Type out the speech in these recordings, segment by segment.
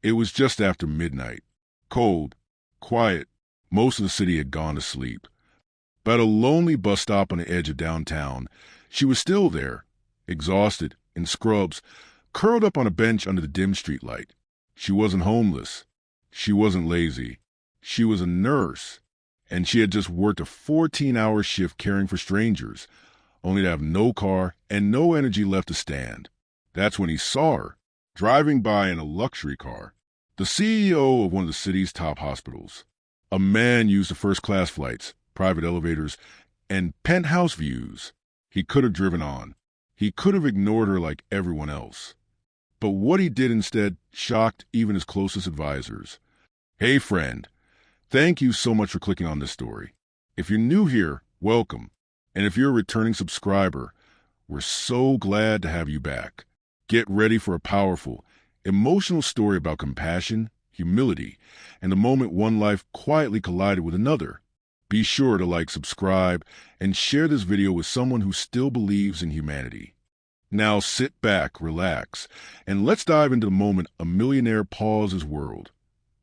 It was just after midnight. Cold, quiet, most of the city had gone to sleep. But at a lonely bus stop on the edge of downtown, she was still there, exhausted, in scrubs, curled up on a bench under the dim streetlight. She wasn't homeless. She wasn't lazy. She was a nurse, and she had just worked a 14-hour shift caring for strangers, only to have no car and no energy left to stand. That's when he saw her, driving by in a luxury car. The CEO of one of the city's top hospitals. A man used the first-class flights, private elevators, and penthouse views. He could have driven on. He could have ignored her like everyone else. But what he did instead shocked even his closest advisors. Hey, friend. Thank you so much for clicking on this story. If you're new here, welcome. And if you're a returning subscriber, we're so glad to have you back. Get ready for a powerful, emotional story about compassion, humility, and the moment one life quietly collided with another. Be sure to like, subscribe, and share this video with someone who still believes in humanity. Now sit back, relax, and let's dive into the moment a millionaire paused his world.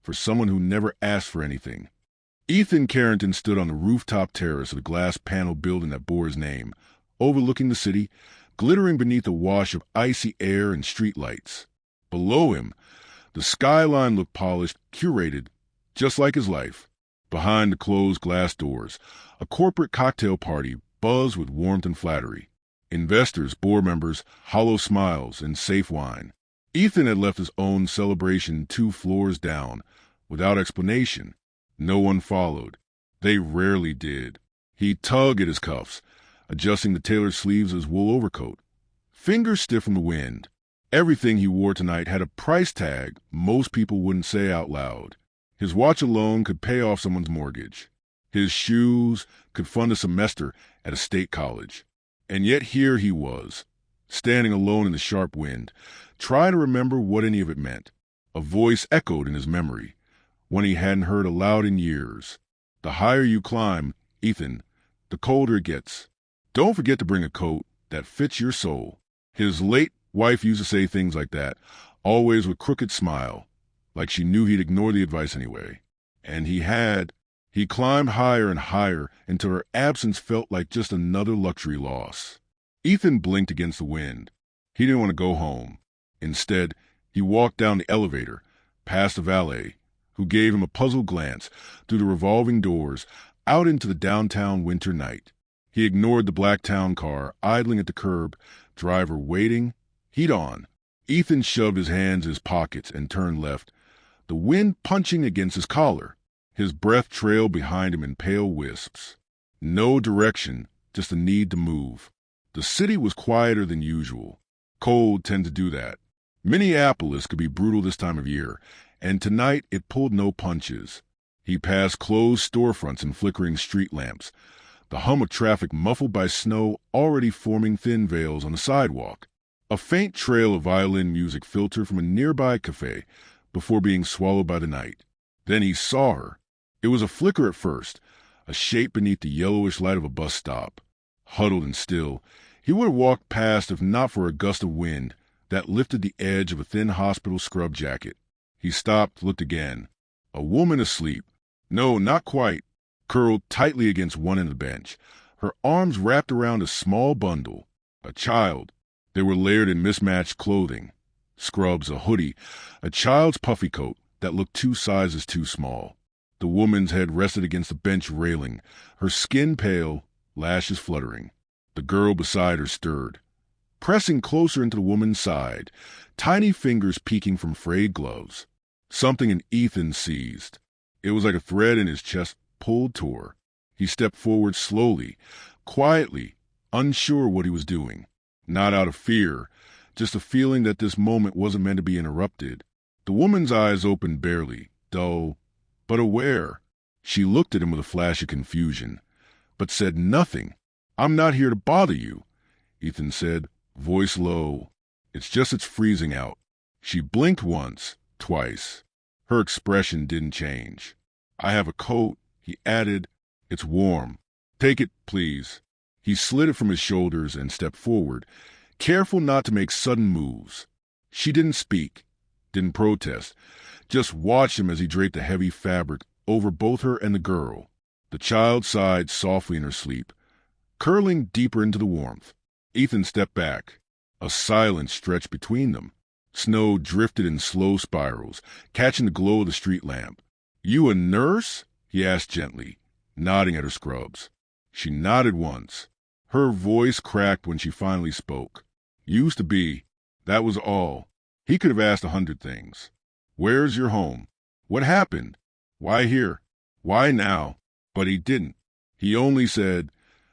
For someone who never asked for anything. Ethan Carrington stood on the rooftop terrace of the glass panel building that bore his name, overlooking the city, glittering beneath a wash of icy air and streetlights. Below him, the skyline looked polished, curated, just like his life. Behind the closed glass doors, a corporate cocktail party buzzed with warmth and flattery. Investors, board members, hollow smiles, and safe wine. Ethan had left his own celebration 2 floors down, without explanation. No one followed. They rarely did. He tugged at his cuffs, adjusting the tailored sleeves of his wool overcoat. Fingers stiff from the wind. Everything he wore tonight had a price tag most people wouldn't say out loud. His watch alone could pay off someone's mortgage. His shoes could fund a semester at a state college. And yet here he was, standing alone in the sharp wind, trying to remember what any of it meant. A voice echoed in his memory, one he hadn't heard aloud in years. The higher you climb, Ethan, the colder it gets. Don't forget to bring a coat that fits your soul. His late wife used to say things like that, always with a crooked smile, like she knew he'd ignore the advice anyway. And he had. He climbed higher and higher until her absence felt like just another luxury loss. Ethan blinked against the wind. He didn't want to go home. Instead, he walked down the elevator, past the valet, who gave him a puzzled glance through the revolving doors out into the downtown winter night. He ignored the black town car idling at the curb, driver waiting, heat on. Ethan shoved his hands in his pockets and turned left, the wind punching against his collar. His breath trailed behind him in pale wisps. No direction, just a need to move. The city was quieter than usual. Cold tended to do that. Minneapolis could be brutal this time of year, and tonight it pulled no punches. He passed closed storefronts and flickering street lamps, the hum of traffic muffled by snow already forming thin veils on the sidewalk. A faint trail of violin music filtered from a nearby cafe before being swallowed by the night. Then he saw her. It was a flicker at first, a shape beneath the yellowish light of a bus stop. Huddled and still, he would have walked past if not for a gust of wind that lifted the edge of a thin hospital scrub jacket. He stopped, looked again. A woman asleep. No, not quite. Curled tightly against one end of the bench, her arms wrapped around a small bundle. A child. They were layered in mismatched clothing. Scrubs, a hoodie, a child's puffy coat that looked 2 sizes too small. The woman's head rested against the bench railing, her skin pale, lashes fluttering. The girl beside her stirred, pressing closer into the woman's side, tiny fingers peeking from frayed gloves. Something in Ethan seized. It was like a thread in his chest pulled taut. He stepped forward slowly, quietly, unsure what he was doing. Not out of fear, just a feeling that this moment wasn't meant to be interrupted. The woman's eyes opened barely, dull, but aware. She looked at him with a flash of confusion, but said nothing. "I'm not here to bother you," Ethan said, voice low. It's freezing out." She blinked once, twice. Her expression didn't change. "I have a coat," he added. "It's warm. Take it, please." He slid it from his shoulders and stepped forward, careful not to make sudden moves. She didn't speak, didn't protest, just watched him as he draped the heavy fabric over both her and the girl. The child sighed softly in her sleep, curling deeper into the warmth. Ethan stepped back. A silence stretched between them. Snow drifted in slow spirals, catching the glow of the street lamp. "You a nurse?" he asked gently, nodding at her scrubs. She nodded once. Her voice cracked when she finally spoke. "Used to be. That was all." He could have asked 100 things. "Where's your home? What happened? Why here? Why now?" But he didn't. He only said,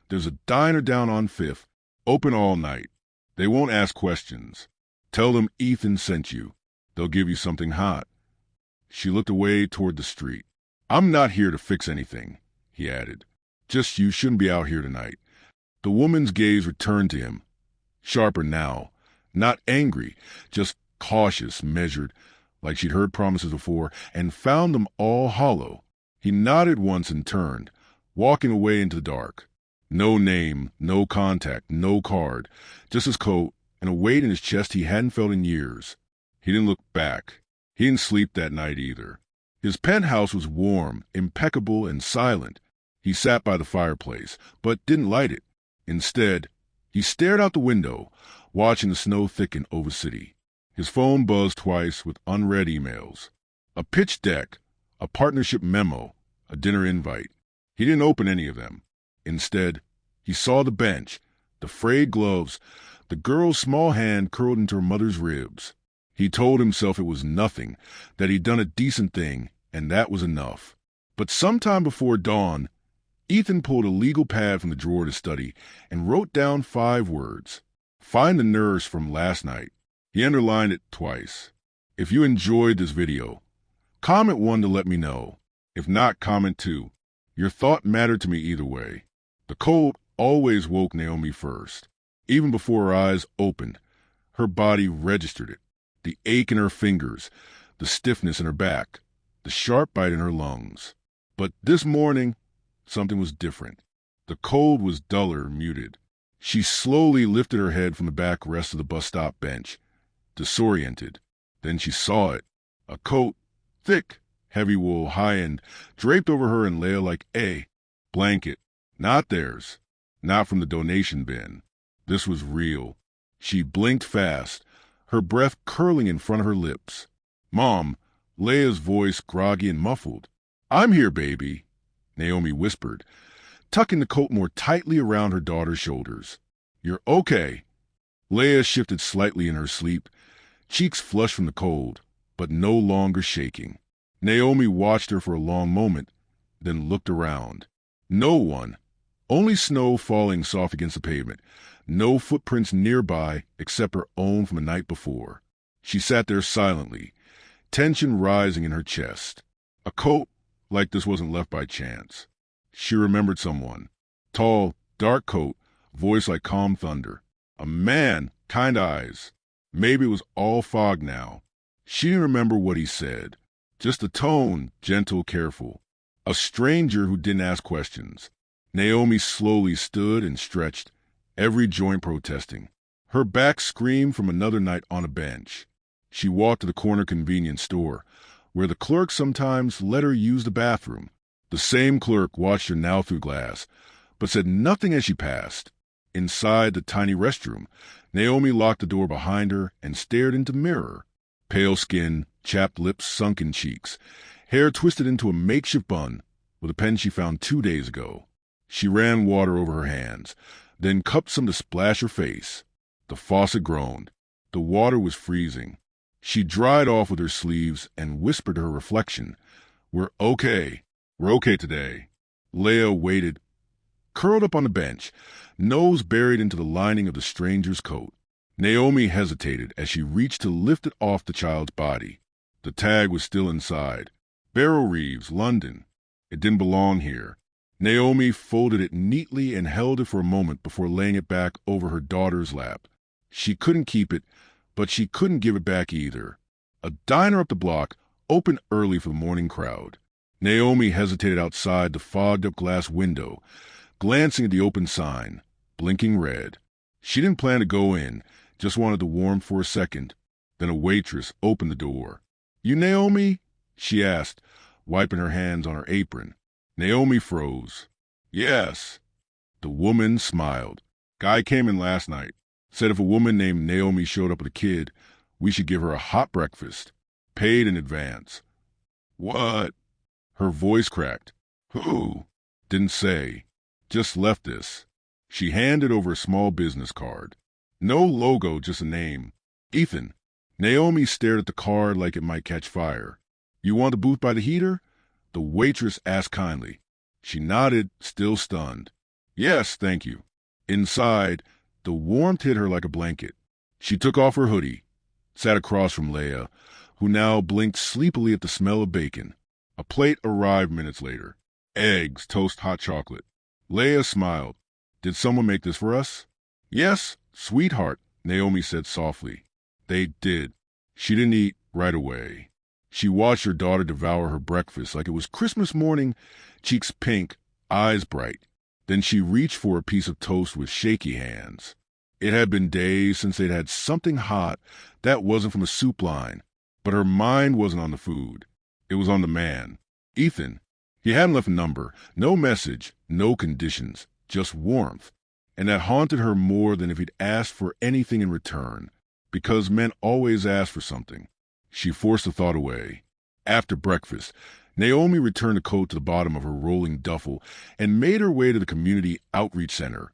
"There's a diner down on 5th, open all night. They won't ask questions. Tell them Ethan sent you. They'll give you something hot." She looked away toward the street. "I'm not here to fix anything," he added. "Just you shouldn't be out here tonight." The woman's gaze returned to him, sharper now, not angry, just cautious, measured, like she'd heard promises before, and found them all hollow. He nodded once and turned, walking away into the dark. No name, no contact, no card, just his coat and a weight in his chest he hadn't felt in years. He didn't look back. He didn't sleep that night either. His penthouse was warm, impeccable, and silent. He sat by the fireplace, but didn't light it. Instead, he stared out the window, watching the snow thicken over the city. His phone buzzed twice with unread emails. A pitch deck, a partnership memo, a dinner invite. He didn't open any of them. Instead, he saw the bench, the frayed gloves, the girl's small hand curled into her mother's ribs. He told himself it was nothing, that he'd done a decent thing, and that was enough. But sometime before dawn, Ethan pulled a legal pad from the drawer to study and wrote down 5 words. "Find the nurse from last night." He underlined it twice. "If you enjoyed this video, comment 1 to let me know. If not, comment 2. Your thought mattered to me either way." The cold always woke Naomi first. Even before her eyes opened, her body registered it. The ache in her fingers, the stiffness in her back, the sharp bite in her lungs. But this morning, something was different. The cold was duller, muted. She slowly lifted her head from the back rest of the bus stop bench, disoriented. Then she saw it. A coat, thick, heavy wool, high-end, draped over her and lay like a blanket. Not theirs. Not from the donation bin. This was real. She blinked fast, her breath curling in front of her lips. "Mom," Leia's voice groggy and muffled. "I'm here, baby," Naomi whispered, tucking the coat more tightly around her daughter's shoulders. "You're okay." Leia shifted slightly in her sleep, cheeks flushed from the cold, but no longer shaking. Naomi watched her for a long moment, then looked around. No one. Only snow falling soft against the pavement. No footprints nearby except her own from the night before. She sat there silently, tension rising in her chest. A coat like this wasn't left by chance. She remembered someone. Tall, dark coat, voice like calm thunder. A man, kind eyes. Maybe it was all fog now. She didn't remember what he said. Just the tone, gentle, careful. A stranger who didn't ask questions. Naomi slowly stood and stretched, every joint protesting. Her back screamed from another night on a bench. She walked to the corner convenience store, where the clerk sometimes let her use the bathroom. The same clerk watched her now through glass, but said nothing as she passed. Inside the tiny restroom, Naomi locked the door behind her and stared into the mirror. Pale skin, chapped lips, sunken cheeks, hair twisted into a makeshift bun with a pen she found 2 days ago. She ran water over her hands, then cupped some to splash her face. The faucet groaned. The water was freezing. She dried off with her sleeves and whispered to her reflection, "We're okay. We're okay today." Leia waited, curled up on the bench, nose buried into the lining of the stranger's coat. Naomi hesitated as she reached to lift it off the child's body. The tag was still inside. Barrow Reeves, London. It didn't belong here. Naomi folded it neatly and held it for a moment before laying it back over her daughter's lap. She couldn't keep it, but she couldn't give it back either. A diner up the block, open early for the morning crowd. Naomi hesitated outside the fogged-up glass window, glancing at the open sign, blinking red. She didn't plan to go in, just wanted the warmth for a second, Then a waitress opened the door. "You Naomi?" she asked, wiping her hands on her apron. Naomi froze. "Yes." The woman smiled. "Guy came in last night. Said if a woman named Naomi showed up with a kid, we should give her a hot breakfast. Paid in advance." "What?" Her voice cracked. "Who?" "Didn't say. Just left this." She handed over a small business card. No logo, just a name. "Ethan." Naomi stared at the card like it might catch fire. "You want the booth by the heater?" The waitress asked kindly. She nodded, still stunned. "Yes, thank you." Inside, the warmth hit her like a blanket. She took off her hoodie, sat across from Leah, who now blinked sleepily at the smell of bacon. A plate arrived minutes later. Eggs, toast, hot chocolate. Leah smiled. "Did someone make this for us?" "Yes, sweetheart," Naomi said softly. They did. She didn't eat right away. She watched her daughter devour her breakfast like it was Christmas morning, cheeks pink, eyes bright. Then she reached for a piece of toast with shaky hands. It had been days since they'd had something hot that wasn't from a soup line. But her mind wasn't on the food. It was on the man. Ethan. He hadn't left a number, no message, no conditions, just warmth. And that haunted her more than if he'd asked for anything in return. Because men always ask for something. She forced the thought away. After breakfast, Naomi returned the coat to the bottom of her rolling duffel and made her way to the community outreach center,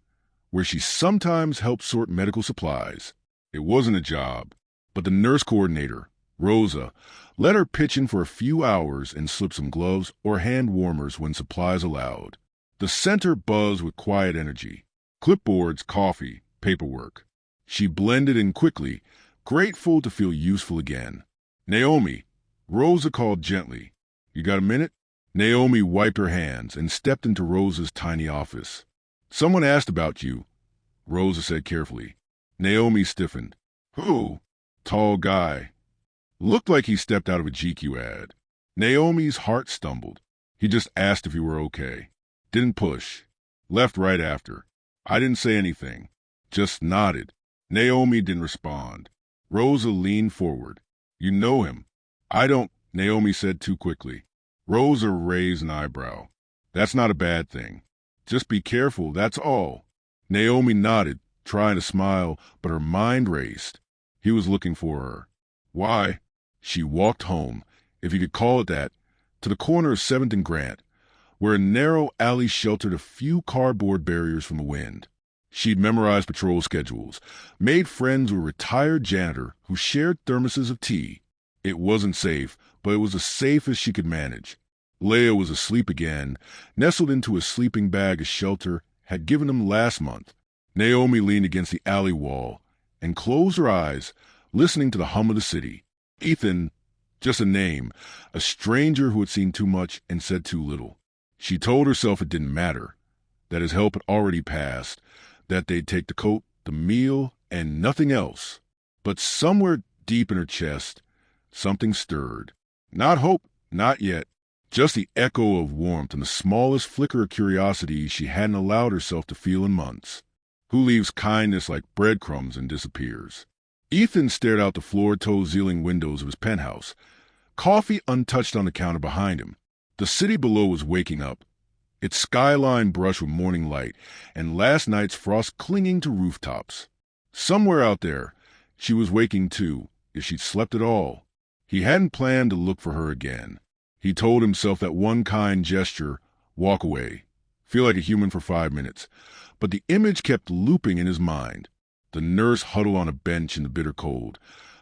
where she sometimes helped sort medical supplies. It wasn't a job, but the nurse coordinator, Rosa, let her pitch in for a few hours and slip some gloves or hand warmers when supplies allowed. The center buzzed with quiet energy. Clipboards, coffee, paperwork. She blended in quickly, grateful to feel useful again. "Naomi," Rosa called gently. "You got a minute?" Naomi wiped her hands and stepped into Rosa's tiny office. "Someone asked about you," Rosa said carefully. Naomi stiffened. "Who?" "Tall guy. Looked like he stepped out of a GQ ad." Naomi's heart stumbled. "He just asked if you were okay. Didn't push. Left right after. I didn't say anything. Just nodded." Naomi didn't respond. Rosa leaned forward. "You know him." "I don't," Naomi said too quickly. Rosa raised an eyebrow. "That's not a bad thing. Just be careful, that's all." Naomi nodded, trying to smile, but her mind raced. He was looking for her. "Why?" She walked home, if you could call it that, to the corner of 7th and Grant, where a narrow alley sheltered a few cardboard barriers from the wind. She'd memorized patrol schedules, made friends with a retired janitor who shared thermoses of tea. It wasn't safe, but it was as safe as she could manage. Leah was asleep again, nestled into a sleeping bag a shelter had given them last month. Naomi leaned against the alley wall and closed her eyes, listening to the hum of the city. Ethan, just a name, a stranger who had seen too much and said too little. She told herself it didn't matter, that his help had already passed, that they'd take the coat, the meal, and nothing else. But somewhere deep in her chest, something stirred. Not hope, not yet. Just the echo of warmth and the smallest flicker of curiosity she hadn't allowed herself to feel in months. Who leaves kindness like breadcrumbs and disappears? Ethan stared out the floor-to-ceiling windows of his penthouse, coffee untouched on the counter behind him. The city below was waking up, its skyline brushed with morning light, and last night's frost clinging to rooftops. Somewhere out there, she was waking too, if she'd slept at all. He hadn't planned to look for her again. He told himself that one kind gesture, walk away, feel like a human for 5 minutes. But the image kept looping in his mind. The nurse huddled on a bench in the bitter cold,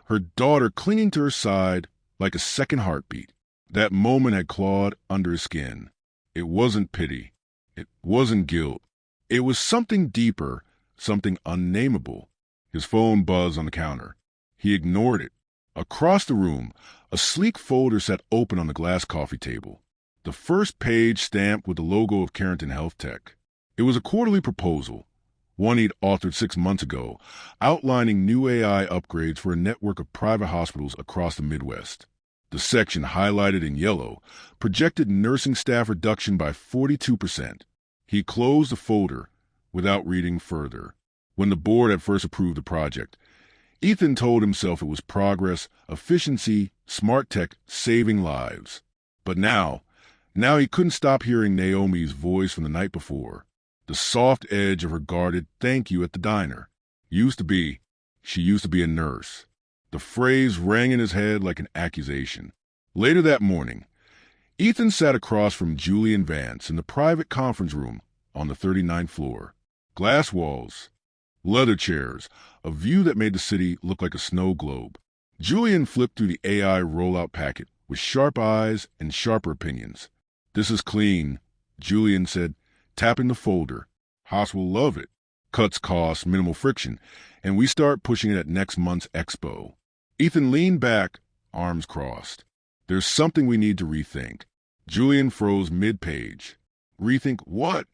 her daughter clinging to her side like a second heartbeat. That moment had clawed under his skin. It wasn't pity. It wasn't guilt. It was something deeper, something unnameable. His phone buzzed on the counter. He ignored it. Across the room, a sleek folder sat open on the glass coffee table. The first page stamped with the logo of Carrington Health Tech. It was a quarterly proposal, one he'd authored 6 months ago, outlining new AI upgrades for a network of private hospitals across the Midwest. The section, highlighted in yellow, projected nursing staff reduction by 42%. He closed the folder without reading further. When the board had first approved the project, Ethan told himself it was progress, efficiency, smart tech saving lives. But now he couldn't stop hearing Naomi's voice from the night before. The soft edge of her guarded thank you at the diner. She used to be a nurse. The phrase rang in his head like an accusation. Later that morning, Ethan sat across from Julian Vance in the private conference room on the 39th floor. Glass walls, leather chairs, a view that made the city look like a snow globe. Julian flipped through the AI rollout packet with sharp eyes and sharper opinions. "This is clean," Julian said, tapping the folder. "Haas will love it. Cuts costs, minimal friction, and we start pushing it at next month's expo." Ethan leaned back, arms crossed. "There's something we need to rethink." Julian froze mid-page. "Rethink what?"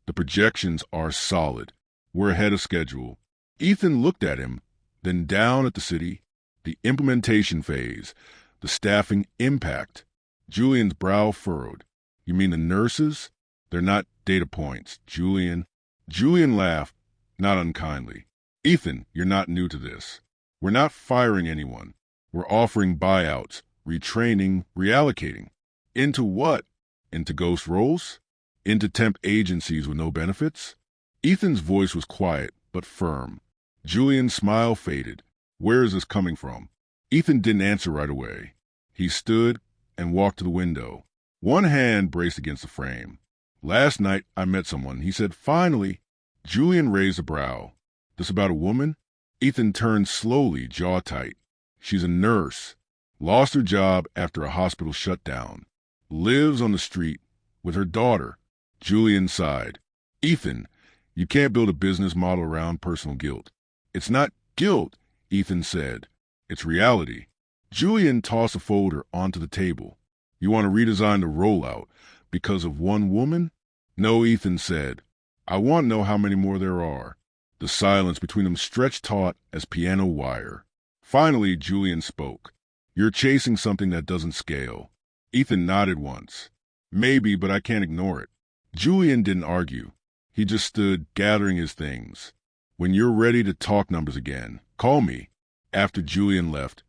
"The projections are solid. We're ahead of schedule." Ethan looked at him, then down at the city, the implementation phase, the staffing impact. Julian's brow furrowed. "You mean the nurses? They're not data points, Julian." Julian laughed, not unkindly. "Ethan, you're not new to this. We're not firing anyone. We're offering buyouts, retraining, reallocating." "Into what? Into ghost roles? Into temp agencies with no benefits?" Ethan's voice was quiet, but firm. Julian's smile faded. "Where is this coming from?" Ethan didn't answer right away. He stood and walked to the window. One hand braced against the frame. "Last night I met someone," he said finally. Julian raised a brow. "This about a woman?" Ethan turned slowly, jaw tight. "She's a nurse. Lost her job after a hospital shut down. Lives on the street with her daughter." Julian sighed. "Ethan, you can't build a business model around personal guilt." "It's not guilt," Ethan said. "It's reality." Julian tossed a folder onto the table. "You want to redesign the rollout because of one woman?" "No," Ethan said. "I want to know how many more there are." The silence between them stretched taut as piano wire. Finally, Julian spoke. "You're chasing something that doesn't scale." Ethan nodded once. "Maybe, but I can't ignore it." Julian didn't argue. He just stood, gathering his things. "When you're ready to talk numbers again, call me." After Julian left,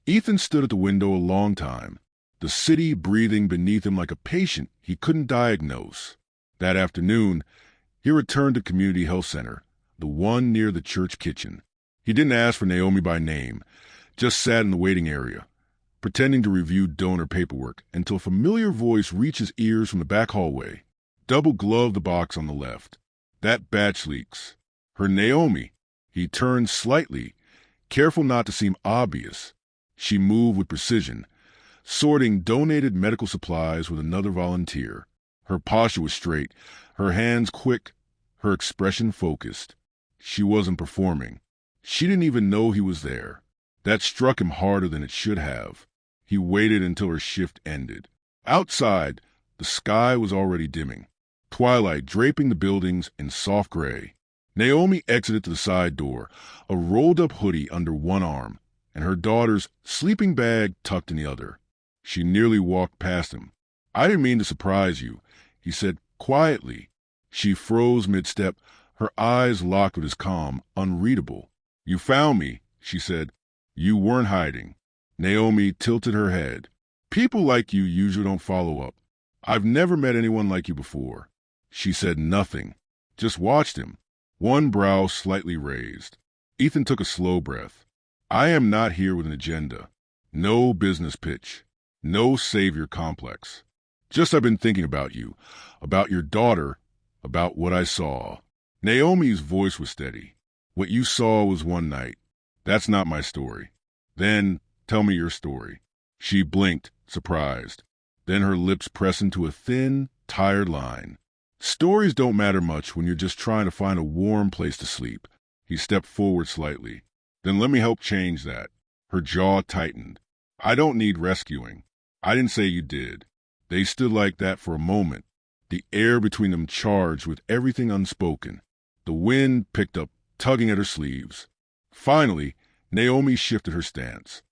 Ethan stood at the window a long time, the city breathing beneath him like a patient he couldn't diagnose. That afternoon, he returned to Community Health Center, the one near the church kitchen. He didn't ask for Naomi by name, just sat in the waiting area, pretending to review donor paperwork until a familiar voice reached his ears from the back hallway. Double-gloved the box on the left. "That batch leaks." Her Naomi. He turned slightly, careful not to seem obvious. She moved with precision, sorting donated medical supplies with another volunteer. Her posture was straight, her hands quick, her expression focused. She wasn't performing. She didn't even know he was there. That struck him harder than it should have. He waited until her shift ended. Outside, the sky was already dimming, twilight draping the buildings in soft gray. Naomi exited to the side door, a rolled-up hoodie under one arm, and her daughter's sleeping bag tucked in the other. She nearly walked past him. "I didn't mean to surprise you," he said quietly. She froze mid-step, her eyes locked with his calm, unreadable. "You found me," she said. "You weren't hiding." Naomi tilted her head. "People like you usually don't follow up. I've never met anyone like you before." She said nothing, just watched him, one brow slightly raised. Ethan took a slow breath. "I am not here with an agenda. No business pitch. No savior complex. Just I've been thinking about you, about your daughter, about what I saw." Naomi's voice was steady. "What you saw was one night. That's not my story." "Then tell me your story." She blinked, surprised. Then her lips pressed into a thin, tired line. "Stories don't matter much when you're just trying to find a warm place to sleep." He stepped forward slightly. "Then let me help change that." Her jaw tightened. "I don't need rescuing. I didn't say you did." They stood like that for a moment, the air between them charged with everything unspoken. The wind picked up, tugging at her sleeves. Finally, Naomi shifted her stance.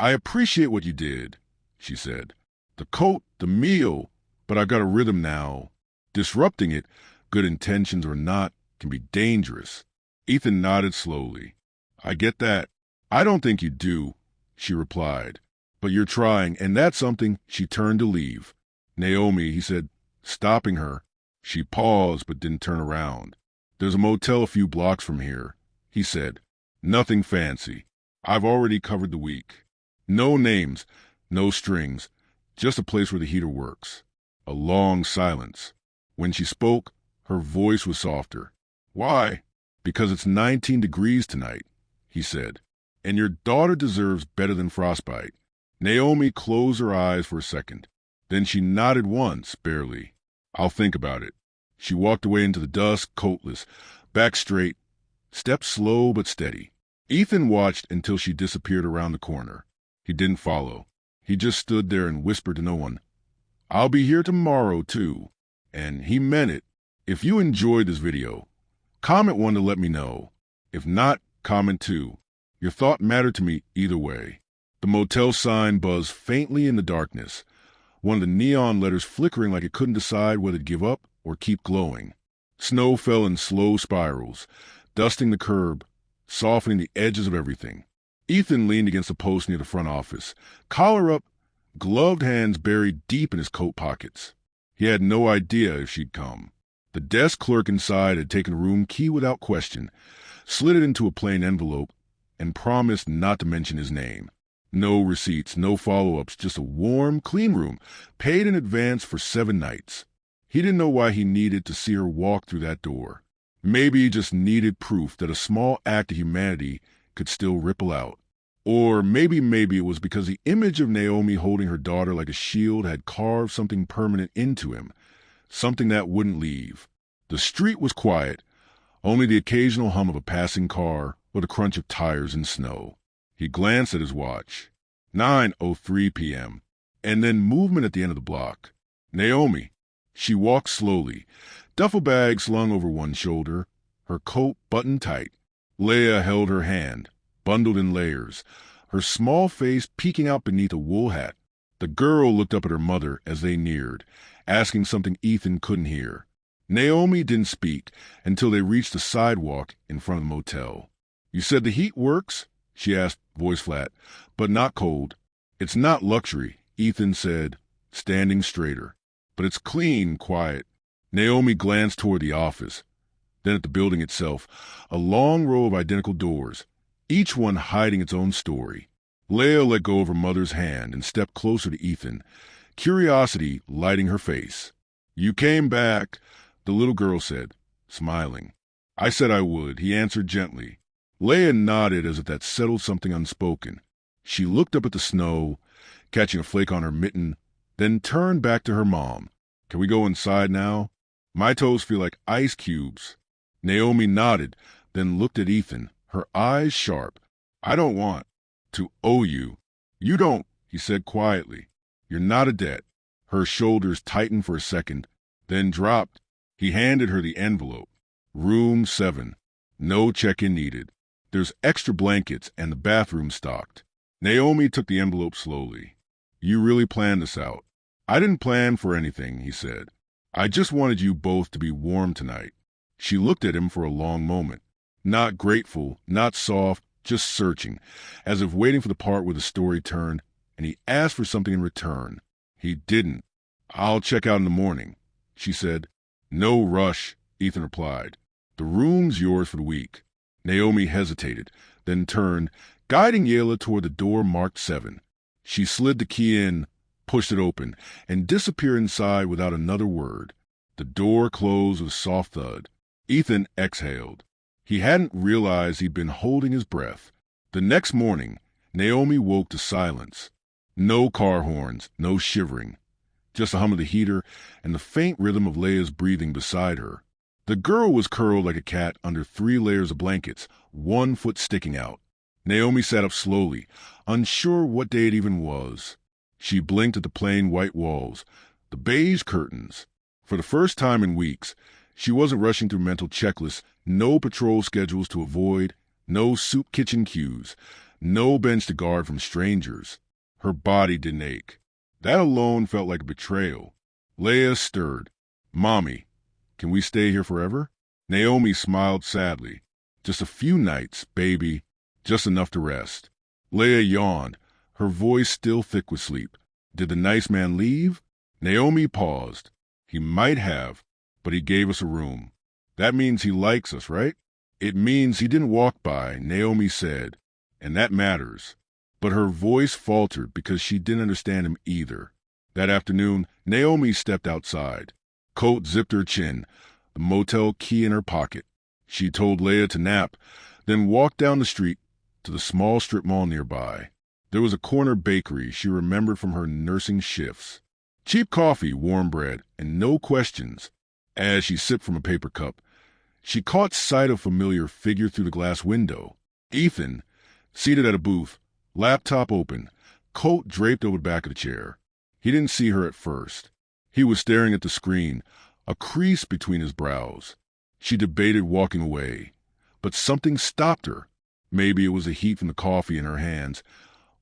"I appreciate what you did," she said. "The coat, the meal, but I've got a rhythm now. Disrupting it, good intentions or not, can be dangerous." Ethan nodded slowly. "I get that. I don't think you do, she replied. But you're trying, and that's something. She turned to leave. Naomi, he said, stopping her. She paused but didn't turn around. There's a motel a few blocks from here, he said. Nothing fancy. I've already covered the week. No names, no strings, just a place where the heater works. A long silence. When she spoke, her voice was softer. Why? Because it's 19 degrees tonight, he said. And your daughter deserves better than frostbite. Naomi closed her eyes for a second. Then she nodded once, barely. I'll think about it. She walked away into the dusk, coatless, back straight, stepped slow but steady. Ethan watched until she disappeared around the corner. He didn't follow. He just stood there and whispered to no one, I'll be here tomorrow, too. And he meant it. If you enjoyed this video, comment one to let me know. If not, comment two. Your thought mattered to me either way. The motel sign buzzed faintly in the darkness, one of the neon letters flickering like it couldn't decide whether to give up or keep glowing. Snow fell in slow spirals, dusting the curb, softening the edges of everything. Ethan leaned against a post near the front office, collar up, gloved hands buried deep in his coat pockets. He had no idea if she'd come. The desk clerk inside had taken the room key without question, slid it into a plain envelope, and promised not to mention his name. No receipts, no follow-ups, just a warm, clean room, paid in advance for 7 nights. He didn't know why he needed to see her walk through that door. Maybe he just needed proof that a small act of humanity could still ripple out. Or maybe it was because the image of Naomi holding her daughter like a shield had carved something permanent into him, something that wouldn't leave. The street was quiet, only the occasional hum of a passing car or the crunch of tires in snow. He glanced at his watch. 9:03 p.m. And then movement at the end of the block. Naomi. She walked slowly, duffel bag slung over one shoulder, her coat buttoned tight. Leah held her hand, bundled in layers, her small face peeking out beneath a wool hat. The girl looked up at her mother as they neared, asking something Ethan couldn't hear. Naomi didn't speak until they reached the sidewalk in front of the motel. You said the heat works? She asked, voice flat, but not cold. It's not luxury, Ethan said, standing straighter. But it's clean, quiet. Naomi glanced toward the office, then at the building itself, a long row of identical doors, each one hiding its own story. Leah let go of her mother's hand and stepped closer to Ethan, curiosity lighting her face. You came back, the little girl said, smiling. I said I would, he answered gently. Leah nodded as if that settled something unspoken. She looked up at the snow, catching a flake on her mitten, then turned back to her mom. Can we go inside now? My toes feel like ice cubes. Naomi nodded, then looked at Ethan, her eyes sharp. I don't want to owe you. You don't, he said quietly. You're not a debt. Her shoulders tightened for a second, then dropped. He handed her the envelope. Room 7. No check-in needed. There's extra blankets and the bathroom stocked. Naomi took the envelope slowly. You really planned this out. I didn't plan for anything, he said. I just wanted you both to be warm tonight. She looked at him for a long moment. Not grateful, not soft, just searching, as if waiting for the part where the story turned, and he asked for something in return. He didn't. I'll check out in the morning, she said. No rush, Ethan replied. The room's yours for the week. Naomi hesitated, then turned, guiding Yela toward the door marked 7. She slid the key in, pushed it open, and disappeared inside without another word. The door closed with a soft thud. Ethan exhaled. He hadn't realized he'd been holding his breath. The next morning, Naomi woke to silence. No car horns, no shivering. Just the hum of the heater and the faint rhythm of Leah's breathing beside her. The girl was curled like a cat under 3 layers of blankets, one foot sticking out. Naomi sat up slowly, unsure what day it even was. She blinked at the plain white walls, the beige curtains. For the first time in weeks, she wasn't rushing through mental checklists, no patrol schedules to avoid, no soup kitchen cues, no bench to guard from strangers. Her body didn't ache. That alone felt like a betrayal. Leah stirred. Mommy, can we stay here forever? Naomi smiled sadly. Just a few nights, baby. Just enough to rest. Leah yawned, her voice still thick with sleep. Did the nice man leave? Naomi paused. He might have, but he gave us a room. That means he likes us, right? It means he didn't walk by, Naomi said, and that matters. But her voice faltered because she didn't understand him either. That afternoon, Naomi stepped outside. Coat zipped her chin, the motel key in her pocket. She told Leah to nap, then walked down the street to the small strip mall nearby. There was a corner bakery she remembered from her nursing shifts. Cheap coffee, warm bread, and no questions. As she sipped from a paper cup, she caught sight of a familiar figure through the glass window. Ethan, seated at a booth, laptop open, coat draped over the back of the chair. He didn't see her at first. He was staring at the screen, a crease between his brows. She debated walking away, but something stopped her. Maybe it was the heat from the coffee in her hands,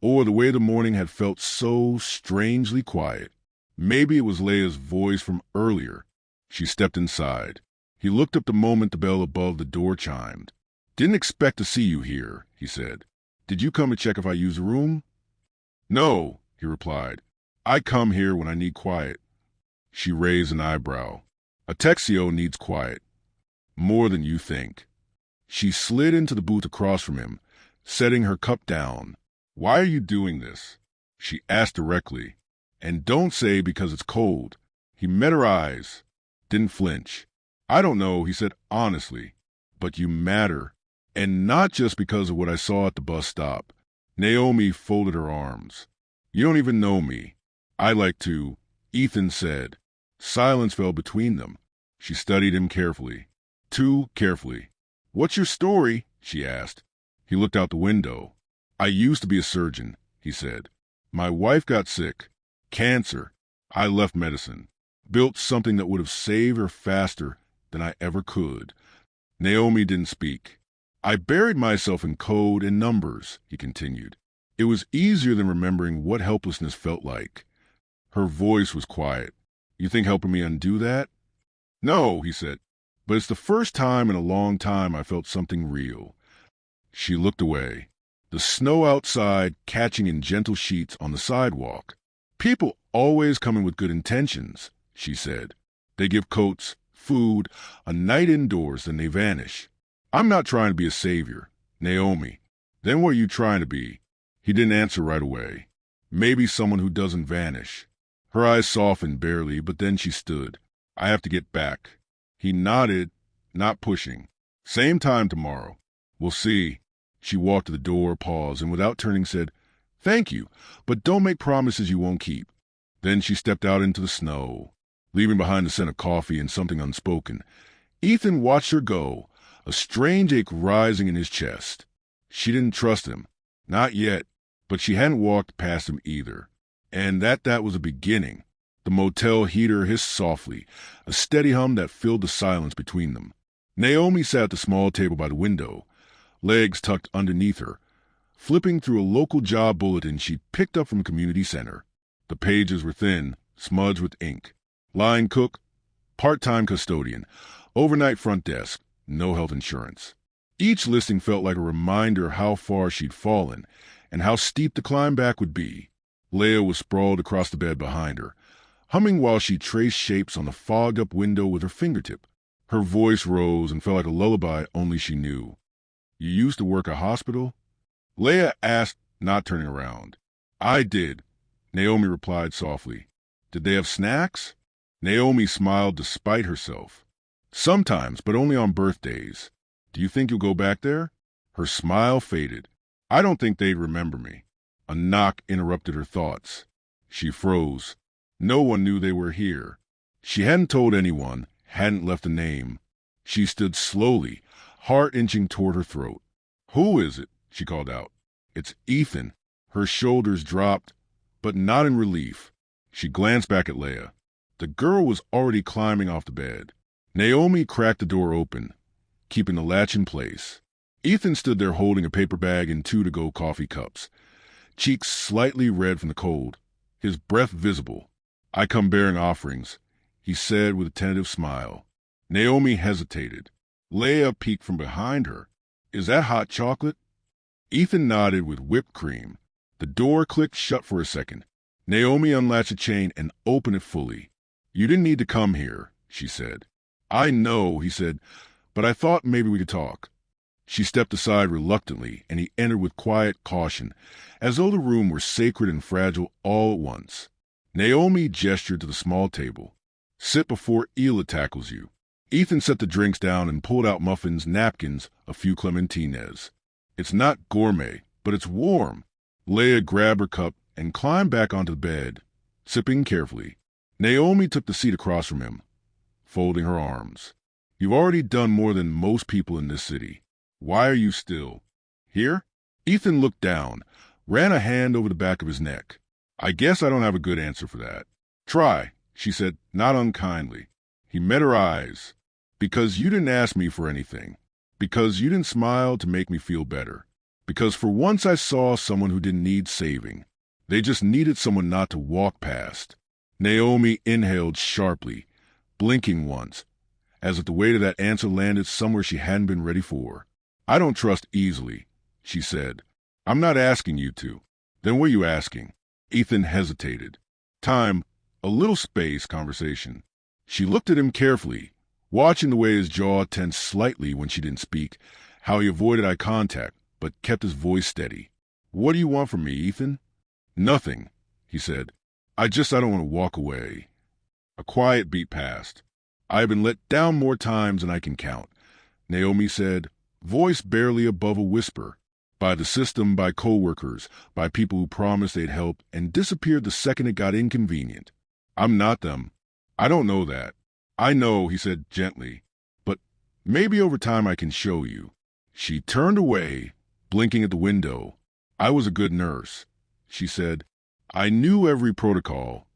or the way the morning had felt so strangely quiet. Maybe it was Leah's voice from earlier. She stepped inside. He looked up the moment the bell above the door chimed. "Didn't expect to see you here," he said. "Did you come to check if I use the room?" "No," he replied. "I come here when I need quiet." She raised an eyebrow. "A Texio needs quiet. More than you think." She slid into the booth across from him, setting her cup down. "Why are you doing this?" she asked directly. "And don't say because it's cold." He met her eyes, didn't flinch. "I don't know," he said honestly, "but you matter. And not just because of what I saw at the bus stop." Naomi folded her arms. "You don't even know me." "I like to," Ethan said. Silence fell between them. She studied him carefully. Too carefully. "What's your story?" she asked. He looked out the window. "I used to be a surgeon," he said. "My wife got sick. Cancer. I left medicine. Built something that would have saved her faster than I ever could." Naomi didn't speak. "I buried myself in code and numbers," he continued. "It was easier than remembering what helplessness felt like." Her voice was quiet. "You think helping me undo that?" "No," he said. "But it's the first time in a long time I felt something real." She looked away. The snow outside catching in gentle sheets on the sidewalk. "People always come in with good intentions," she said. "They give coats, food, a night indoors, then they vanish. I'm not trying to be a savior." "Naomi, then what are you trying to be?" He didn't answer right away. "Maybe someone who doesn't vanish." Her eyes softened barely, but then she stood. "I have to get back." He nodded, not pushing. "Same time tomorrow." "We'll see." She walked to the door, paused, and without turning said, "Thank you, but don't make promises you won't keep." Then she stepped out into the snow, leaving behind the scent of coffee and something unspoken. Ethan watched her go, a strange ache rising in his chest. She didn't trust him. Not yet, but she hadn't walked past him either. And that was a beginning. The motel heater hissed softly, a steady hum that filled the silence between them. Naomi sat at the small table by the window, legs tucked underneath her, flipping through a local job bulletin she picked up from a community center. The pages were thin, smudged with ink. Line cook, part-time custodian, overnight front desk, no health insurance. Each listing felt like a reminder how far she'd fallen and how steep the climb back would be. Leah was sprawled across the bed behind her, humming while she traced shapes on the fogged-up window with her fingertip. Her voice rose and felt like a lullaby only she knew. "You used to work a hospital?" Leah asked, not turning around. "I did," Naomi replied softly. "Did they have snacks?" Naomi smiled despite herself. "Sometimes, but only on birthdays." "Do you think you'll go back there?" Her smile faded. "I don't think they'd remember me." A knock interrupted her thoughts. She froze. No one knew they were here. She hadn't told anyone, hadn't left a name. She stood slowly, heart inching toward her throat. "Who is it?" she called out. "It's Ethan." Her shoulders dropped, but not in relief. She glanced back at Leah. The girl was already climbing off the bed. Naomi cracked the door open, keeping the latch in place. Ethan stood there holding a paper bag and 2 to-go coffee cups, cheeks slightly red from the cold, his breath visible. "I come bearing offerings," he said with a tentative smile. Naomi hesitated. Leah peeked from behind her. "Is that hot chocolate?" Ethan nodded with whipped cream. The door clicked shut for a second. Naomi unlatched the chain and opened it fully. "You didn't need to come here," she said. "I know," he said, "but I thought maybe we could talk." She stepped aside reluctantly, and he entered with quiet caution, as though the room were sacred and fragile all at once. Naomi gestured to the small table. "Sit before Ela tackles you." Ethan set the drinks down and pulled out muffins, napkins, a few clementines. "It's not gourmet, but it's warm." Leah grabbed her cup and climbed back onto the bed, sipping carefully. Naomi took the seat across from him, folding her arms. "You've already done more than most people in this city. Why are you still here?" Ethan looked down, ran a hand over the back of his neck. "I guess I don't have a good answer for that." "Try," she said, not unkindly. He met her eyes. "Because you didn't ask me for anything. Because you didn't smile to make me feel better. Because for once I saw someone who didn't need saving. They just needed someone not to walk past." Naomi inhaled sharply, blinking once, as if the weight of that answer landed somewhere she hadn't been ready for. "I don't trust easily," she said. "I'm not asking you to." "Then what are you asking?" Ethan hesitated. "Time, a little space, conversation." She looked at him carefully, watching the way his jaw tensed slightly when she didn't speak, how he avoided eye contact but kept his voice steady. "What do you want from me, Ethan?" "Nothing," he said. I don't want to walk away." A quiet beat past. "I have been let down more times than I can count," Naomi said, voice barely above a whisper. "By the system, by coworkers, by people who promised they'd help and disappeared the second it got inconvenient. I'm not them. I don't know that." "I know," he said gently, "but maybe over time I can show you." She turned away, blinking at the window. "I was a good nurse," she said. "I knew every protocol,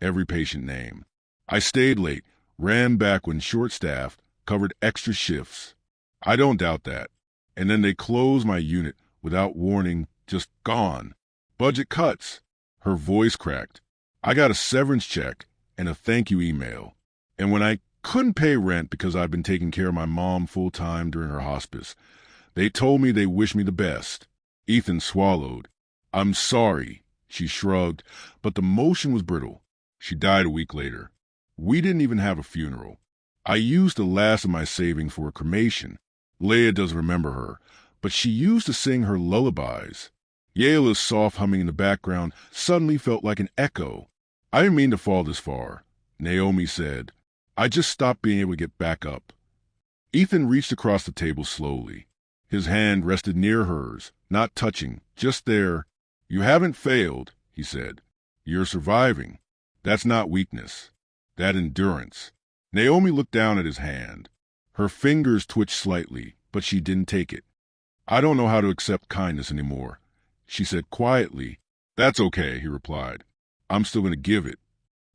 every patient name. I stayed late, ran back when short-staffed, covered extra shifts. I don't doubt that. And then they closed my unit without warning, just gone. Budget cuts." Her voice cracked. "I got a severance check and a thank you email. And when I couldn't pay rent because I'd been taking care of my mom full-time during her hospice, they told me they wished me the best." Ethan swallowed. "I'm sorry." She shrugged, but the motion was brittle. "She died a week later. We didn't even have a funeral. I used the last of my savings for a cremation. Leah doesn't remember her, but she used to sing her lullabies." Yayla's soft humming in the background suddenly felt like an echo. "I didn't mean to fall this far," Naomi said. "I just stopped being able to get back up." Ethan reached across the table slowly. His hand rested near hers, not touching, just there. "You haven't failed," he said. "You're surviving. That's not weakness. That endurance." Naomi looked down at his hand. Her fingers twitched slightly, but she didn't take it. "I don't know how to accept kindness anymore," she said quietly. "That's okay," he replied. "I'm still going to give it."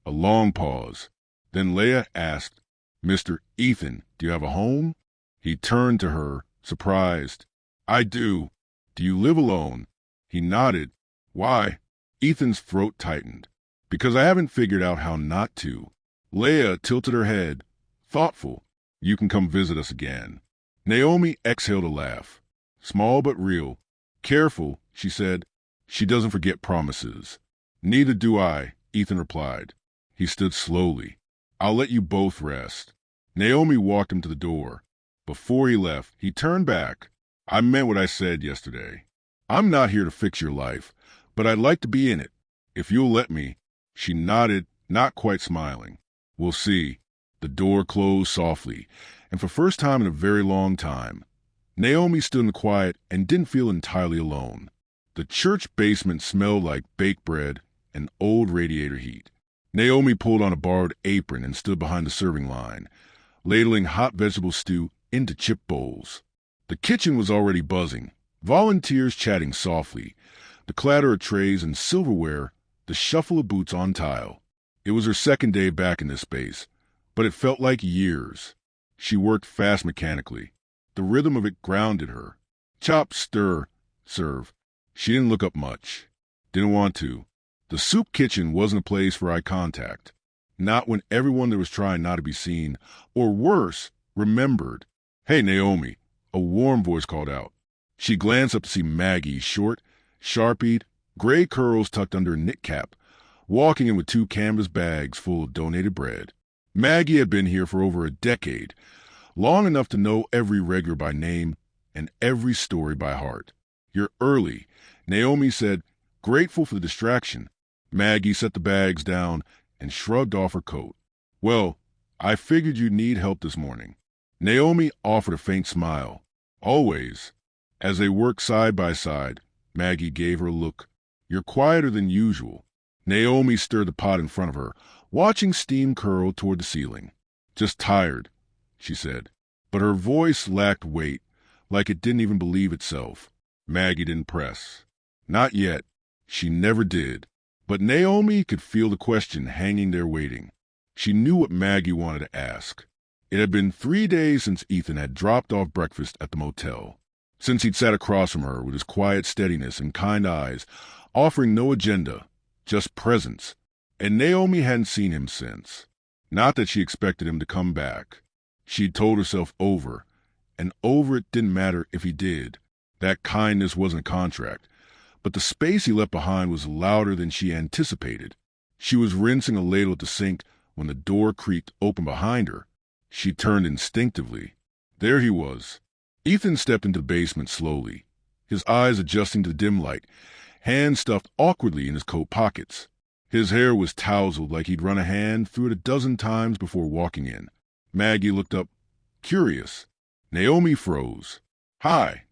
A long pause. Then Leah asked, "Mr. Ethan, do you have a home?" He turned to her, surprised. "I do." "Do you live alone?" He nodded. "Why?" Ethan's throat tightened. "Because I haven't figured out how not to." Leah tilted her head, thoughtful. "You can come visit us again." Naomi exhaled a laugh, small but real. "Careful," she said. "She doesn't forget promises." "Neither do I," Ethan replied. He stood slowly. "I'll let you both rest." Naomi walked him to the door. Before he left, he turned back. "I meant what I said yesterday. I'm not here to fix your life, but I'd like to be in it, if you'll let me." She nodded, not quite smiling. "We'll see." The door closed softly, and for the first time in a very long time, Naomi stood in the quiet and didn't feel entirely alone. The church basement smelled like baked bread and old radiator heat. Naomi pulled on a borrowed apron and stood behind the serving line, ladling hot vegetable stew into chip bowls. The kitchen was already buzzing, volunteers chatting softly, the clatter of trays and silverware, the shuffle of boots on tile. It was her second day back in this space, but it felt like years. She worked fast mechanically. The rhythm of it grounded her. Chop, stir, serve. She didn't look up much. Didn't want to. The soup kitchen wasn't a place for eye contact. Not when everyone there was trying not to be seen, or worse, remembered. "Hey, Naomi," a warm voice called out. She glanced up to see Maggie, short, sharp-eyed, gray curls tucked under a knit cap, walking in with 2 canvas bags full of donated bread. Maggie had been here for over a decade, long enough to know every regular by name and every story by heart. "You're early," Naomi said, grateful for the distraction. Maggie set the bags down and shrugged off her coat. "Well, I figured you'd need help this morning." Naomi offered a faint smile. "Always." As they worked side by side, Maggie gave her a look. "You're quieter than usual." Naomi stirred the pot in front of her, watching steam curl toward the ceiling. "Just tired," she said. But her voice lacked weight, like it didn't even believe itself. Maggie didn't press. Not yet. She never did. But Naomi could feel the question hanging there waiting. She knew what Maggie wanted to ask. It had been 3 days since Ethan had dropped off breakfast at the motel, since he'd sat across from her with his quiet steadiness and kind eyes, offering no agenda, just presence. And Naomi hadn't seen him since. Not that she expected him to come back. She'd told herself over and over it didn't matter if he did. That kindness wasn't a contract. But the space he left behind was louder than she anticipated. She was rinsing a ladle at the sink when the door creaked open behind her. She turned instinctively. There he was. Ethan stepped into the basement slowly, his eyes adjusting to the dim light, hands stuffed awkwardly in his coat pockets. His hair was tousled like he'd run a hand through it a dozen times before walking in. Maggie looked up, curious. Naomi froze. "Hi,"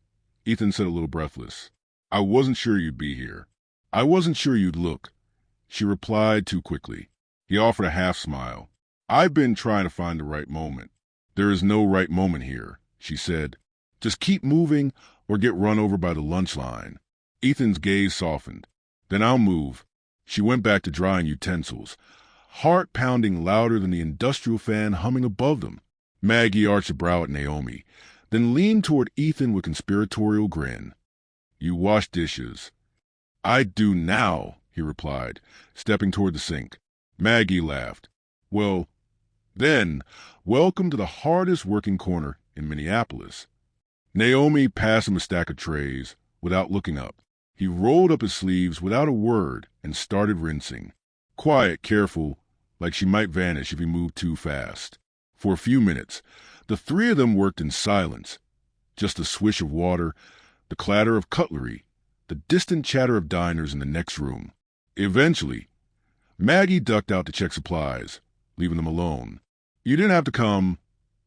Ethan said a little breathless. "I wasn't sure you'd be here. I wasn't sure you'd look." She replied too quickly. He offered a half smile. "I've been trying to find the right moment." "There is no right moment here," she said. "Just keep moving or get run over by the lunch line." Ethan's gaze softened. "Then I'll move." She went back to drying utensils, heart pounding louder than the industrial fan humming above them. Maggie arched a brow at Naomi, then leaned toward Ethan with conspiratorial grin. "You wash dishes." "I do now," he replied, stepping toward the sink. Maggie laughed. "Well, then, welcome to the hardest working corner in Minneapolis." Naomi passed him a stack of trays without looking up. He rolled up his sleeves without a word and started rinsing. Quiet, careful, like she might vanish if he moved too fast. For a few minutes, the 3 of them worked in silence. Just the swish of water, the clatter of cutlery, the distant chatter of diners in the next room. Eventually, Maggie ducked out to check supplies, leaving them alone. "You didn't have to come,"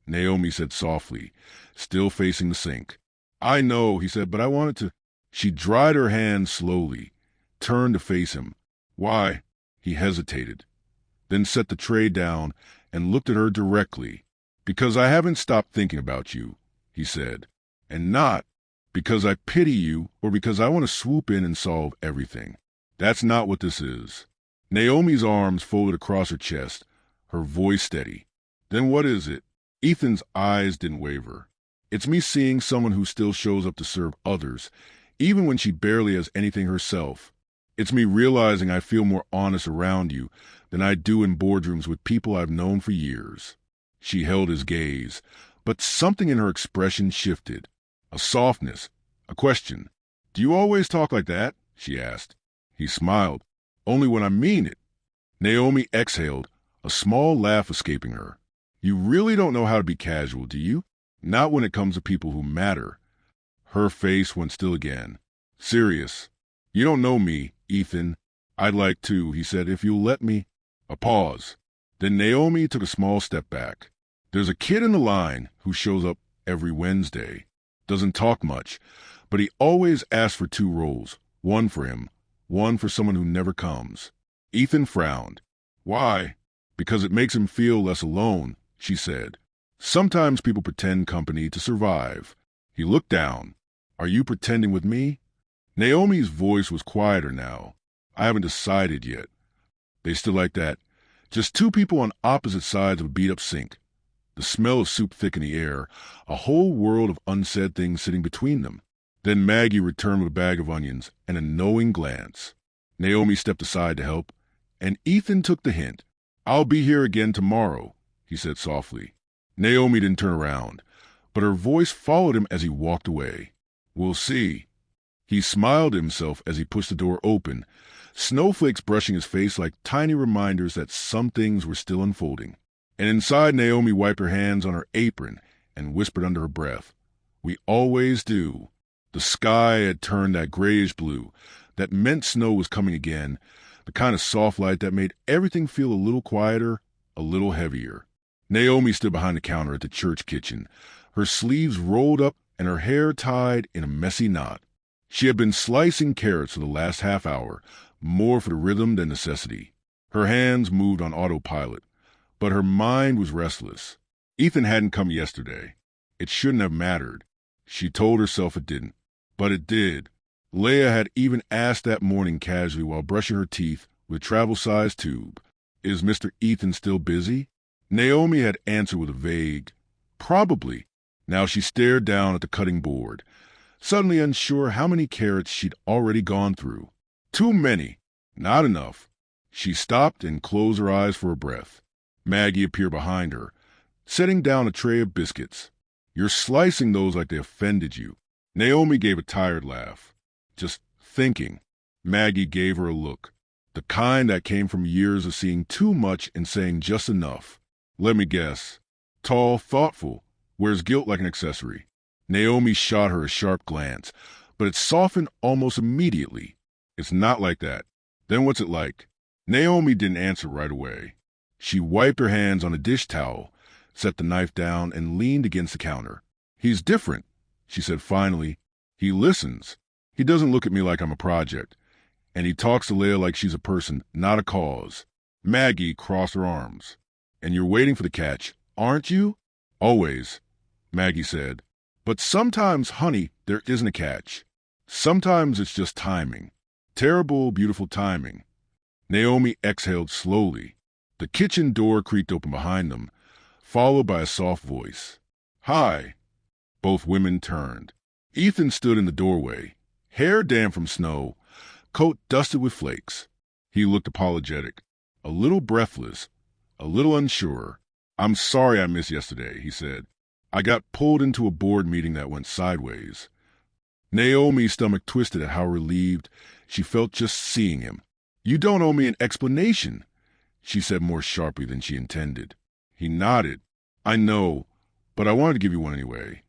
Naomi said softly, still facing the sink. "I know," he said, "but I wanted to." She dried her hands slowly, turned to face him. "Why?" He hesitated, then set the tray down and looked at her directly. "Because I haven't stopped thinking about you," he said. "And not because I pity you or because I want to swoop in and solve everything. That's not what this is." Naomi's arms folded across her chest, her voice steady. "Then what is it?" Ethan's eyes didn't waver. "It's me seeing someone who still shows up to serve others, even when she barely has anything herself. It's me realizing I feel more honest around you than I do in boardrooms with people I've known for years." She held his gaze, but something in her expression shifted. A softness, a question. "Do you always talk like that?" she asked. He smiled. "Only when I mean it." Naomi exhaled, a small laugh escaping her. "You really don't know how to be casual, do you? Not when it comes to people who matter." Her face went still again. "Serious. You don't know me, Ethan." "I'd like to," he said, "if you'll let me." A pause. Then Naomi took a small step back. "There's a kid in the line who shows up every Wednesday. Doesn't talk much, but he always asks for 2 roles. One for him, one for someone who never comes." Ethan frowned. "Why?" "Because it makes him feel less alone," she said. "Sometimes people pretend company to survive." He looked down. "Are you pretending with me?" Naomi's voice was quieter now. "I haven't decided yet." They stood like that, just 2 people on opposite sides of a beat-up sink. The smell of soup thick in the air, a whole world of unsaid things sitting between them. Then Maggie returned with a bag of onions and a knowing glance. Naomi stepped aside to help, and Ethan took the hint. "I'll be here again tomorrow," he said softly. Naomi didn't turn around, but her voice followed him as he walked away. We'll see. He smiled at himself as he pushed the door open, snowflakes brushing his face like tiny reminders that some things were still unfolding. And inside, Naomi wiped her hands on her apron and whispered under her breath, "We always do." The sky had turned that grayish blue. That meant snow was coming again, the kind of soft light that made everything feel a little quieter, a little heavier. Naomi stood behind the counter at the church kitchen, her sleeves rolled up and her hair tied in a messy knot. She had been slicing carrots for the last half hour, more for the rhythm than necessity. Her hands moved on autopilot, but her mind was restless. Ethan hadn't come yesterday. It shouldn't have mattered. She told herself it didn't, but it did. Leah had even asked that morning casually while brushing her teeth with a travel-sized tube, "Is Mr. Ethan still busy?" Naomi had answered with a vague, "Probably." Now she stared down at the cutting board, suddenly unsure how many carrots she'd already gone through. Too many. Not enough. She stopped and closed her eyes for a breath. Maggie appeared behind her, setting down a tray of biscuits. "You're slicing those like they offended you." Naomi gave a tired laugh. "Just thinking." Maggie gave her a look, the kind that came from years of seeing too much and saying just enough. "Let me guess. Tall, thoughtful, wears guilt like an accessory." Naomi shot her a sharp glance, but it softened almost immediately. "It's not like that." "Then what's it like?" Naomi didn't answer right away. She wiped her hands on a dish towel, set the knife down, and leaned against the counter. "He's different," she said finally. "He listens. He doesn't look at me like I'm a project. And he talks to Leah like she's a person, not a cause." Maggie crossed her arms. "And you're waiting for the catch, aren't you?" "Always," Maggie said. "But sometimes, honey, there isn't a catch. Sometimes it's just timing. Terrible, beautiful timing." Naomi exhaled slowly. The kitchen door creaked open behind them, followed by a soft voice. "Hi." Both women turned. Ethan stood in the doorway, hair damp from snow, coat dusted with flakes. He looked apologetic, a little breathless, a little unsure. "I'm sorry I missed yesterday," he said. "I got pulled into a board meeting that went sideways." Naomi's stomach twisted at how relieved she felt just seeing him. "You don't owe me an explanation," she said more sharply than she intended. He nodded. "I know, but I wanted to give you one anyway."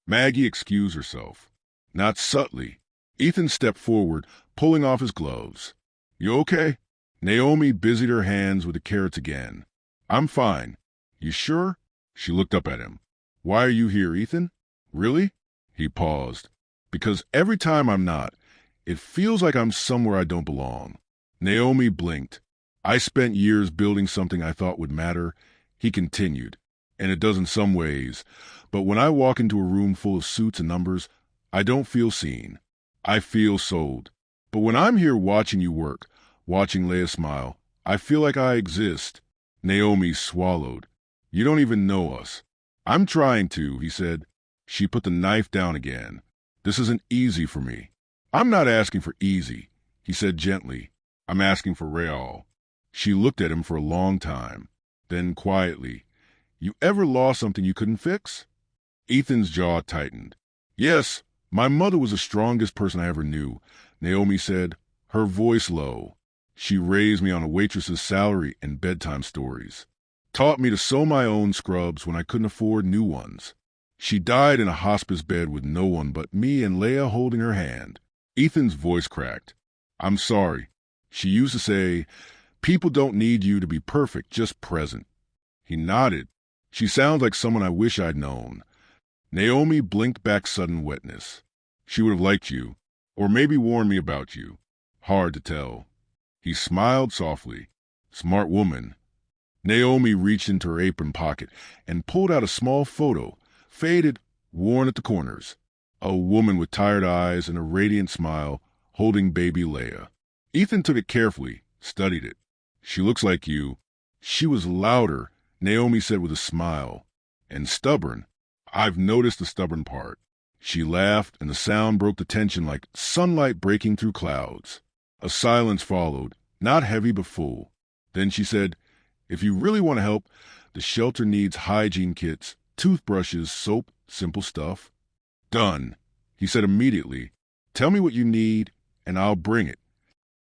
Maggie excused herself. Not subtly. Ethan stepped forward, pulling off his gloves. "You okay?" Naomi busied her hands with the carrots again. "I'm fine." "You sure?" She looked up at him. "Why are you here, Ethan?" "Really?" He paused. "Because every time I'm not, it feels like I'm somewhere I don't belong." Naomi blinked. "I spent years building something I thought would matter," he continued. "And it does in some ways. But when I walk into a room full of suits and numbers, I don't feel seen. I feel sold. But when I'm here watching you work, watching Leah smile, I feel like I exist." Naomi swallowed. "You don't even know us." "I'm trying to," he said. She put the knife down again. "This isn't easy for me." "I'm not asking for easy," he said gently. "I'm asking for real." She looked at him for a long time. Then quietly, "You ever lost something you couldn't fix?" Ethan's jaw tightened. "Yes, my mother was the strongest person I ever knew," Naomi said, her voice low. "She raised me on a waitress's salary and bedtime stories. Taught me to sew my own scrubs when I couldn't afford new ones. She died in a hospice bed with no one but me and Leah holding her hand." Ethan's voice cracked. "I'm sorry. She used to say, 'People don't need you to be perfect, just present.'" He nodded. "She sounds like someone I wish I'd known." Naomi blinked back sudden wetness. "She would have liked you, or maybe warned me about you. Hard to tell." He smiled softly. "Smart woman." Naomi reached into her apron pocket and pulled out a small photo, faded, worn at the corners. A woman with tired eyes and a radiant smile, holding baby Leah. Ethan took it carefully, studied it. "She looks like you." She was louder, Naomi said with a smile. "And stubborn. I've noticed the stubborn part." She laughed, and the sound broke the tension like sunlight breaking through clouds. A silence followed, not heavy but full. Then she said, "If you really want to help, the shelter needs hygiene kits, toothbrushes, soap, simple stuff." "Done." He said immediately, "Tell me what you need, and I'll bring it."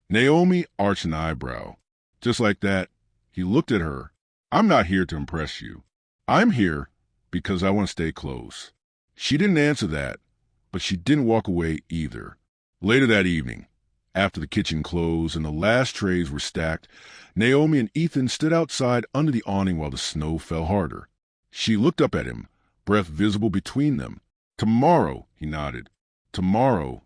Naomi arched an eyebrow. Just like that, he looked at her. "I'm not here to impress you. I'm here because I want to stay close." She didn't answer that, but she didn't walk away either. Later that evening, after the kitchen closed and the last trays were stacked, Naomi and Ethan stood outside under the awning while the snow fell harder. She looked up at him, breath visible between them. "Tomorrow," he nodded. "Tomorrow."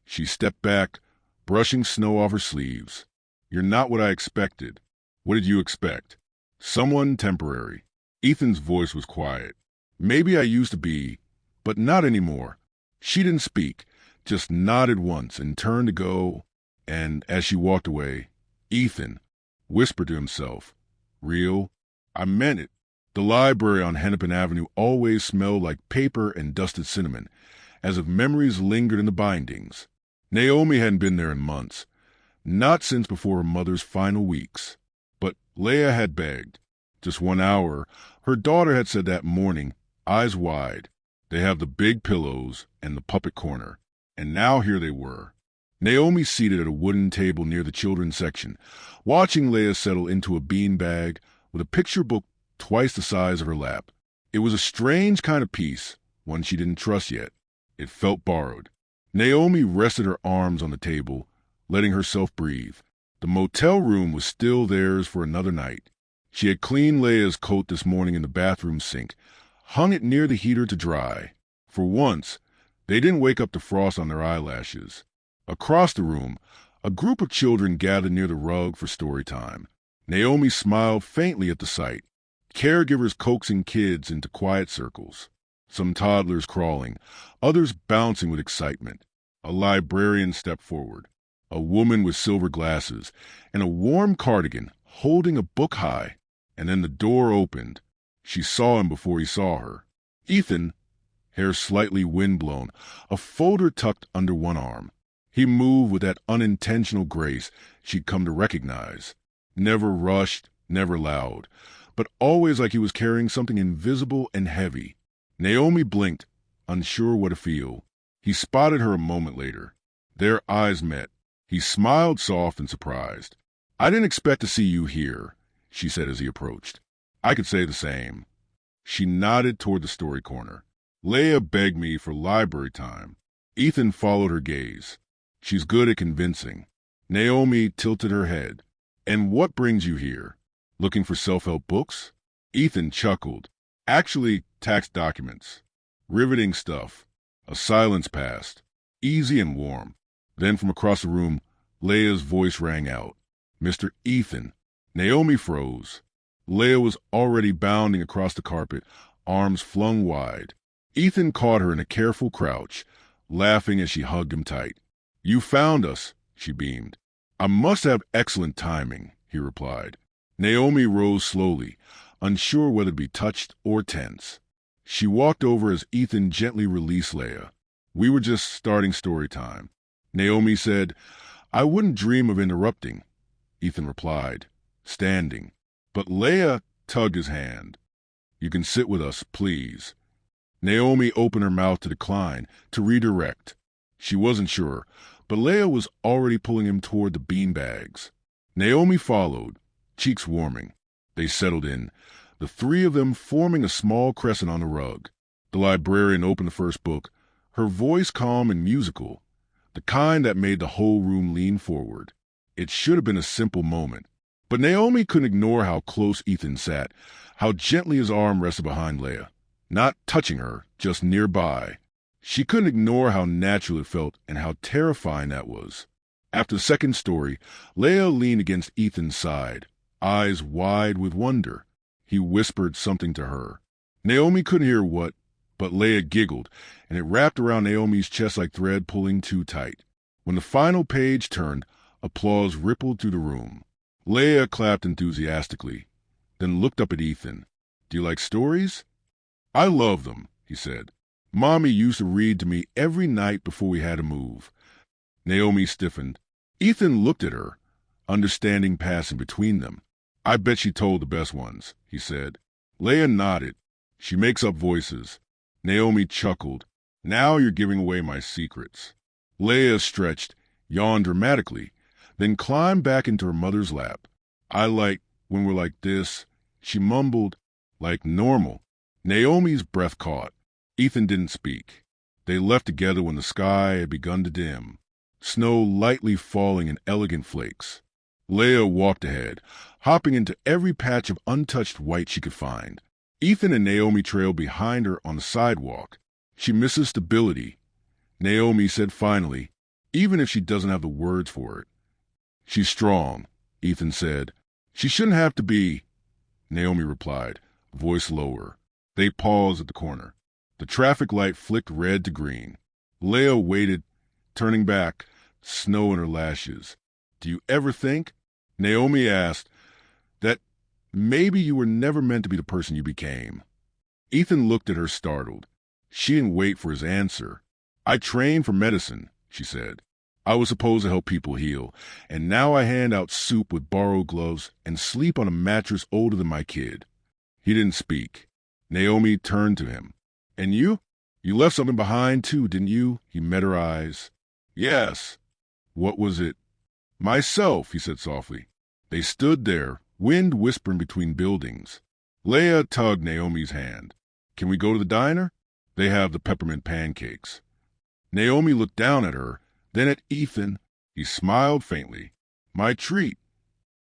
She stepped back, brushing snow off her sleeves. "You're not what I expected." "What did you expect?" "Someone temporary." Ethan's voice was quiet. "Maybe I used to be, but not anymore." She didn't speak, just nodded once and turned to go, and as she walked away, Ethan whispered to himself, "Real? I meant it." The library on Hennepin Avenue always smelled like paper and dusted cinnamon, as if memories lingered in the bindings. Naomi hadn't been there in months, not since before her mother's final weeks. But Leah had begged. Just 1 hour, her daughter had said that morning, eyes wide. They have the big pillows and the puppet corner. And now here they were. Naomi seated at a wooden table near the children's section, watching Leah settle into a beanbag with a picture book twice the size of her lap. It was a strange kind of peace, one she didn't trust yet. It felt borrowed. Naomi rested her arms on the table, letting herself breathe. The motel room was still theirs for another night. She had cleaned Leah's coat this morning in the bathroom sink, hung it near the heater to dry. For once, they didn't wake up to frost on their eyelashes. Across the room, a group of children gathered near the rug for story time. Naomi smiled faintly at the sight. Caregivers coaxing kids into quiet circles. Some toddlers crawling, others bouncing with excitement. A librarian stepped forward. A woman with silver glasses and a warm cardigan holding a book high. And then the door opened. She saw him before he saw her. Ethan, hair slightly windblown, a folder tucked under one arm. He moved with that unintentional grace she'd come to recognize. Never rushed, never loud, but always like he was carrying something invisible and heavy. Naomi blinked, unsure what to feel. He spotted her a moment later. Their eyes met. He smiled soft and surprised. "I didn't expect to see you here," she said as he approached. "I could say the same." She nodded toward the story corner. "Leah begged me for library time." Ethan followed her gaze. "She's good at convincing." Naomi tilted her head. "And what brings you here? Looking for self-help books?" Ethan chuckled. "Actually, tax documents. Riveting stuff." A silence passed, easy and warm. Then from across the room, Leah's voice rang out. "Mr. Ethan." Naomi froze. Leah was already bounding across the carpet, arms flung wide. Ethan caught her in a careful crouch, laughing as she hugged him tight. "You found us," she beamed. "I must have excellent timing," he replied. Naomi rose slowly, unsure whether to be touched or tense. She walked over as Ethan gently released Leah. "We were just starting story time." Naomi said, "I wouldn't dream of interrupting," Ethan replied, standing. But Leah tugged his hand. "You can sit with us, please." Naomi opened her mouth to decline, to redirect. She wasn't sure, but Leah was already pulling him toward the beanbags. Naomi followed, cheeks warming. They settled in, the three of them forming a small crescent on the rug. The librarian opened the first book, her voice calm and musical, the kind that made the whole room lean forward. It should have been a simple moment. But Naomi couldn't ignore how close Ethan sat, how gently his arm rested behind Leah. Not touching her, just nearby. She couldn't ignore how natural it felt and how terrifying that was. After the second story, Leah leaned against Ethan's side, eyes wide with wonder. He whispered something to her. Naomi couldn't hear what, but Leah giggled, and it wrapped around Naomi's chest like thread pulling too tight. When the final page turned, applause rippled through the room. Leah clapped enthusiastically, then looked up at Ethan. "Do you like stories?" "I love them," he said. "Mommy used to read to me every night before we had to move." Naomi stiffened. Ethan looked at her, understanding passing between them. "I bet she told the best ones," he said. Leah nodded. "She makes up voices." Naomi chuckled. Now you're giving away my secrets. Leah stretched, yawned dramatically, then climbed back into her mother's lap. I like when we're like this, she mumbled, like normal. Naomi's breath caught. Ethan didn't speak. They left together when the sky had begun to dim, snow lightly falling in elegant flakes. Leah walked ahead, hopping into every patch of untouched white she could find. Ethan and Naomi trailed behind her on the sidewalk. She misses stability, Naomi said finally, even if she doesn't have the words for it. She's strong, Ethan said. She shouldn't have to be, Naomi replied, voice lower. They paused at the corner. The traffic light flicked red to green. Leah waited, turning back, snow in her lashes. Do you ever think, Naomi asked, that maybe you were never meant to be the person you became? Ethan looked at her startled. She didn't wait for his answer. I trained for medicine, she said. I was supposed to help people heal, and now I hand out soup with borrowed gloves and sleep on a mattress older than my kid. He didn't speak. Naomi turned to him. And you? You left something behind too, didn't you? He met her eyes. Yes. What was it? Myself, he said softly. They stood there, wind whispering between buildings. Leah tugged Naomi's hand. Can we go to the diner? They have the peppermint pancakes. Naomi looked down at her, then at Ethan. He smiled faintly. My treat.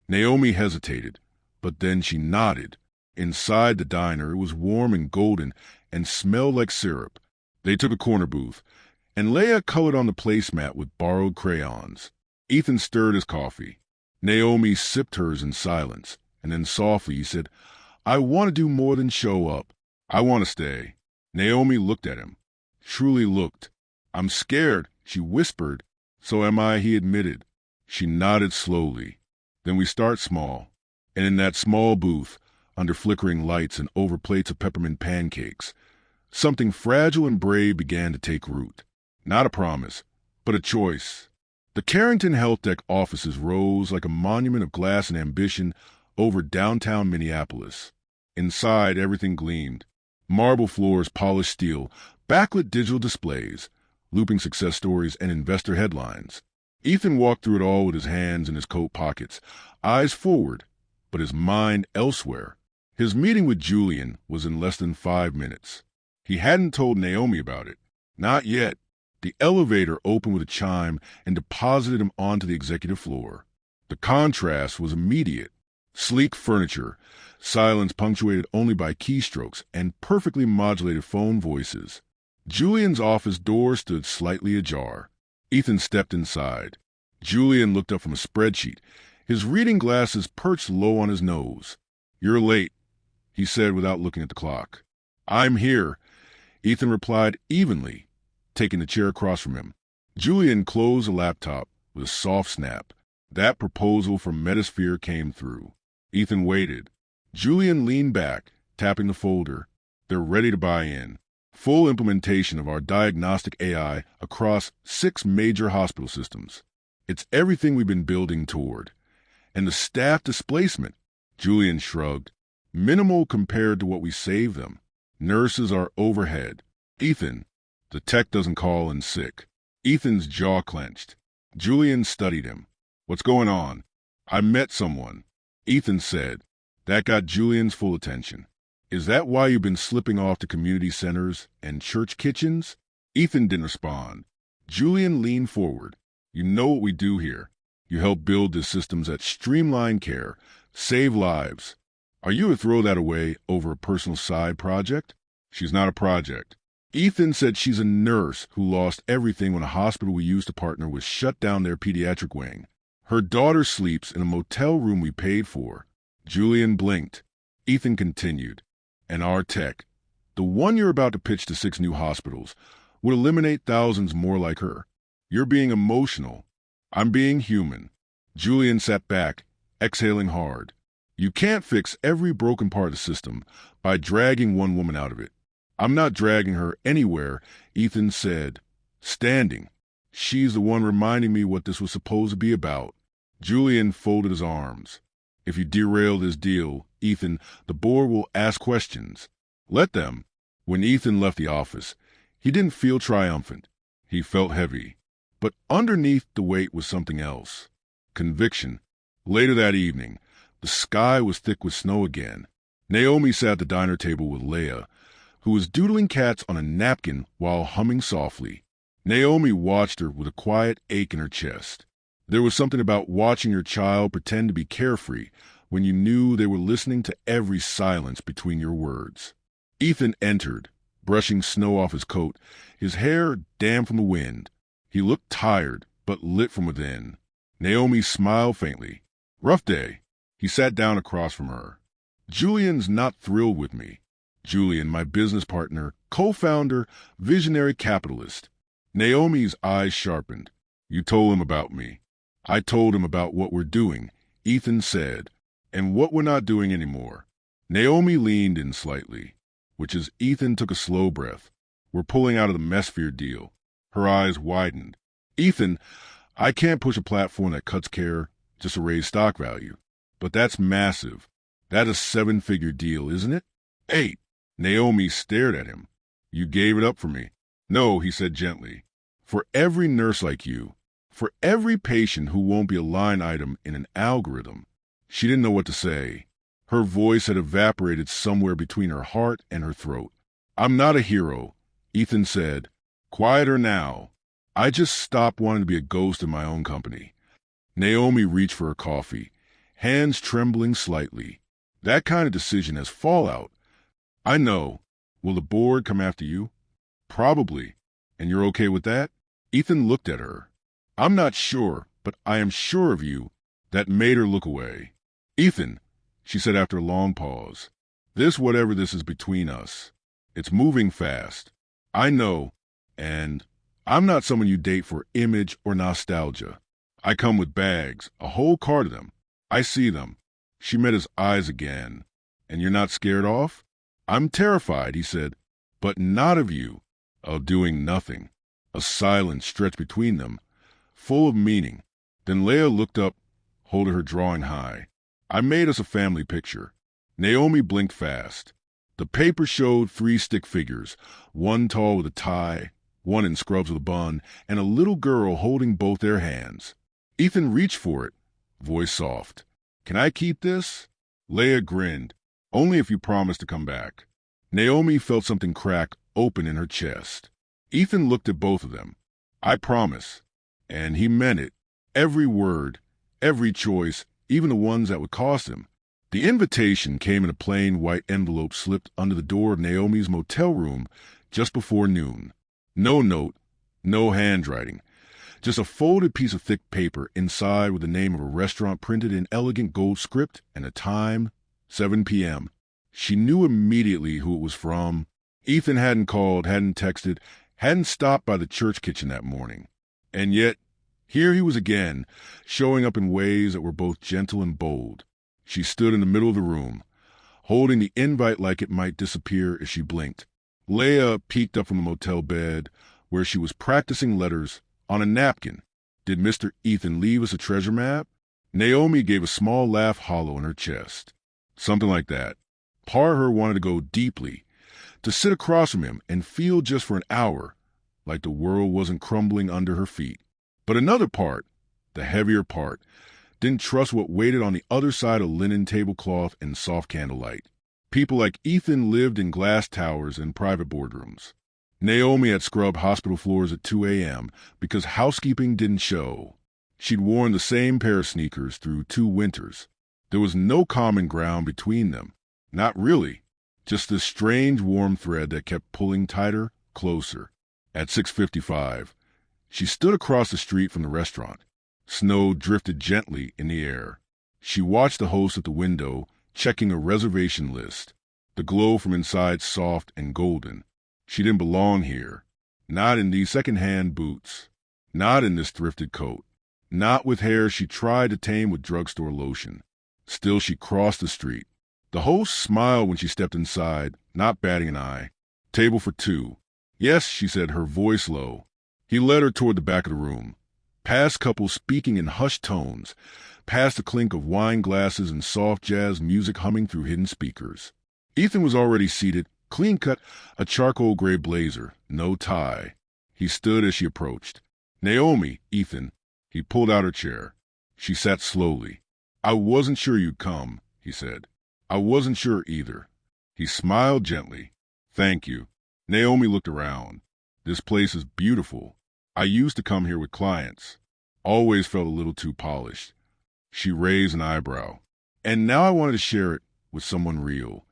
Naomi hesitated, but then she nodded. Inside the diner, it was warm and golden and smelled like syrup. They took a corner booth, and Leah colored on the placemat with borrowed crayons. Ethan stirred his coffee. Naomi sipped hers in silence, and then softly he said, I want to do more than show up. I want to stay. Naomi looked at him. Truly looked. I'm scared, she whispered. So am I, he admitted. She nodded slowly. Then we start small. And in that small booth, under flickering lights and over plates of peppermint pancakes, something fragile and brave began to take root. Not a promise, but a choice. The Carrington Health Tech offices rose like a monument of glass and ambition over downtown Minneapolis. Inside, everything gleamed. Marble floors, polished steel, backlit digital displays, looping success stories and investor headlines. Ethan walked through it all with his hands in his coat pockets, eyes forward, but his mind elsewhere. His meeting with Julian was in less than 5 minutes. He hadn't told Naomi about it. Not yet. The elevator opened with a chime and deposited him onto the executive floor. The contrast was immediate. Sleek furniture, silence punctuated only by keystrokes, and perfectly modulated phone voices. Julian's office door stood slightly ajar. Ethan stepped inside. Julian looked up from a spreadsheet, his reading glasses perched low on his nose. You're late, he said without looking at the clock. I'm here, Ethan replied evenly, taking the chair across from him. Julian closed the laptop with a soft snap. That proposal from Metasphere came through. Ethan waited. Julian leaned back, tapping the folder. They're ready to buy in. Full implementation of our diagnostic AI across 6 major hospital systems. It's everything we've been building toward. And the staff displacement, Julian shrugged. Minimal compared to what we save them. Nurses are overhead. Ethan, the tech doesn't call in sick. Ethan's jaw clenched. Julian studied him. What's going on? I met someone, Ethan said. That got Julian's full attention. Is that why you've been slipping off to community centers and church kitchens? Ethan didn't respond. Julian leaned forward. You know what we do here. You help build the systems that streamline care, save lives. Are you to throw that away over a personal side project? She's not a project. Ethan said she's a nurse who lost everything when a hospital we used to partner with shut down their pediatric wing. Her daughter sleeps in a motel room we paid for. Julian blinked. Ethan continued. And our tech, the one you're about to pitch to 6 new hospitals, would eliminate thousands more like her. You're being emotional. I'm being human. Julian sat back, exhaling hard. You can't fix every broken part of the system by dragging one woman out of it. I'm not dragging her anywhere, Ethan said, standing. She's the one reminding me what this was supposed to be about. Julian folded his arms. If you derail this deal, Ethan, the board will ask questions. Let them. When Ethan left the office, He didn't feel triumphant. He felt heavy. But underneath the weight was something else. Conviction. Later that evening, the sky was thick with snow again. Naomi sat at the diner table with Leah, who was doodling cats on a napkin while humming softly. Naomi watched her with a quiet ache in her chest. There was something about watching your child pretend to be carefree when you knew they were listening to every silence between your words. Ethan entered, brushing snow off his coat, his hair damp from the wind. He looked tired, but lit from within. Naomi smiled faintly. Rough day. He sat down across from her. Julian's not thrilled with me. Julian, my business partner, co-founder, visionary capitalist. Naomi's eyes sharpened. You told him about me. I told him about what we're doing, Ethan said, and what we're not doing anymore. Naomi leaned in slightly, which as Ethan took a slow breath. We're pulling out of the Mesphere deal. Her eyes widened. Ethan, I can't push a platform that cuts care just to raise stock value. But that's massive. That's a seven-figure deal, isn't it? 8. Naomi stared at him. You gave it up for me. No, he said gently. For every nurse like you, for every patient who won't be a line item in an algorithm. She didn't know what to say. Her voice had evaporated somewhere between her heart and her throat. I'm not a hero, Ethan said. Quieter now. I just stopped wanting to be a ghost in my own company. Naomi reached for her coffee, hands trembling slightly. That kind of decision has fallout. I know. Will the board come after you? Probably. And you're okay with that? Ethan looked at her. I'm not sure, but I am sure of you. That made her look away. Ethan, she said after a long pause, whatever this is between us, it's moving fast. I know, and I'm not someone you date for image or nostalgia. I come with bags, a whole cart of them. I see them. She met his eyes again. And you're not scared off? I'm terrified, he said, but not of you, of doing nothing. A silence stretched between them, full of meaning. Then Leah looked up, holding her drawing high. I made us a family picture. Naomi blinked fast. The paper showed 3 stick figures, one tall with a tie, one in scrubs with a bun, and a little girl holding both their hands. Ethan reached for it, voice soft. Can I keep this? Leah grinned. Only if you promise to come back. Naomi felt something crack open in her chest. Ethan looked at both of them. I promise. And he meant it. Every word, every choice, even the ones that would cost him. The invitation came in a plain white envelope slipped under the door of Naomi's motel room just before noon. No note, no handwriting. Just a folded piece of thick paper inside with the name of a restaurant printed in elegant gold script and a time, 7 p.m. She knew immediately who it was from. Ethan hadn't called, hadn't texted, hadn't stopped by the church kitchen that morning. And yet, here he was again, showing up in ways that were both gentle and bold. She stood in the middle of the room, holding the invite like it might disappear as she blinked. Leah peeked up from the motel bed, where she was practicing letters on a napkin. Did Mr. Ethan leave us a treasure map? Naomi gave a small laugh hollow in her chest. Something like that. Part of her wanted to go deeply, to sit across from him and feel just for an hour like the world wasn't crumbling under her feet. But another part, the heavier part, didn't trust what waited on the other side of linen tablecloth and soft candlelight. People like Ethan lived in glass towers and private boardrooms. Naomi had scrubbed hospital floors at 2 a.m. because housekeeping didn't show. She'd worn the same pair of sneakers through 2 winters. There was no common ground between them. Not really. Just this strange warm thread that kept pulling tighter, closer. At 6:55, she stood across the street from the restaurant. Snow drifted gently in the air. She watched the host at the window, checking a reservation list. The glow from inside soft and golden. She didn't belong here. Not in these second-hand boots. Not in this thrifted coat. Not with hair she tried to tame with drugstore lotion. Still she crossed the street. The host smiled when she stepped inside, not batting an eye. Table for 2. Yes, she said, her voice low. He led her toward the back of the room. Past couples speaking in hushed tones. Past the clink of wine glasses and soft jazz music humming through hidden speakers. Ethan was already seated, Clean cut, a charcoal gray blazer, no tie. He stood as she approached. Naomi, Ethan. He pulled out her chair. She sat slowly. I wasn't sure you'd come, he said. I wasn't sure either. He smiled gently. Thank you. Naomi looked around. This place is beautiful. I used to come here with clients. Always felt a little too polished. She raised an eyebrow. And now I wanted to share it with someone real.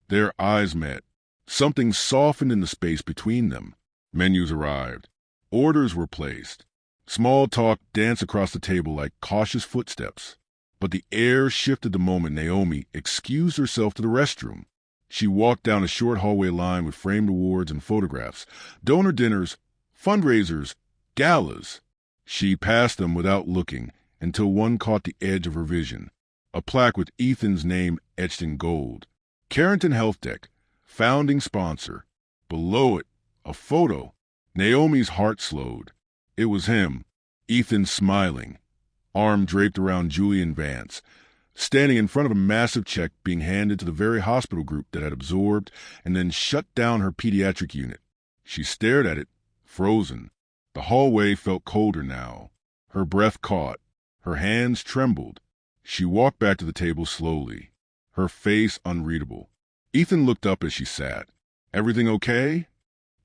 Their eyes met. Something softened in the space between them. Menus arrived. Orders were placed. Small talk danced across the table like cautious footsteps. But the air shifted the moment Naomi excused herself to the restroom. She walked down a short hallway lined with framed awards and photographs, donor dinners, fundraisers, galas. She passed them without looking until one caught the edge of her vision. A plaque with Ethan's name etched in gold. Carrington Health Tech, founding sponsor. Below it, a photo. Naomi's heart slowed. It was him, Ethan smiling, arm draped around Julian Vance, standing in front of a massive check being handed to the very hospital group that had absorbed and then shut down her pediatric unit. She stared at it, frozen. The hallway felt colder now. Her breath caught. Her hands trembled. She walked back to the table slowly, her face unreadable. Ethan looked up as she sat. Everything okay?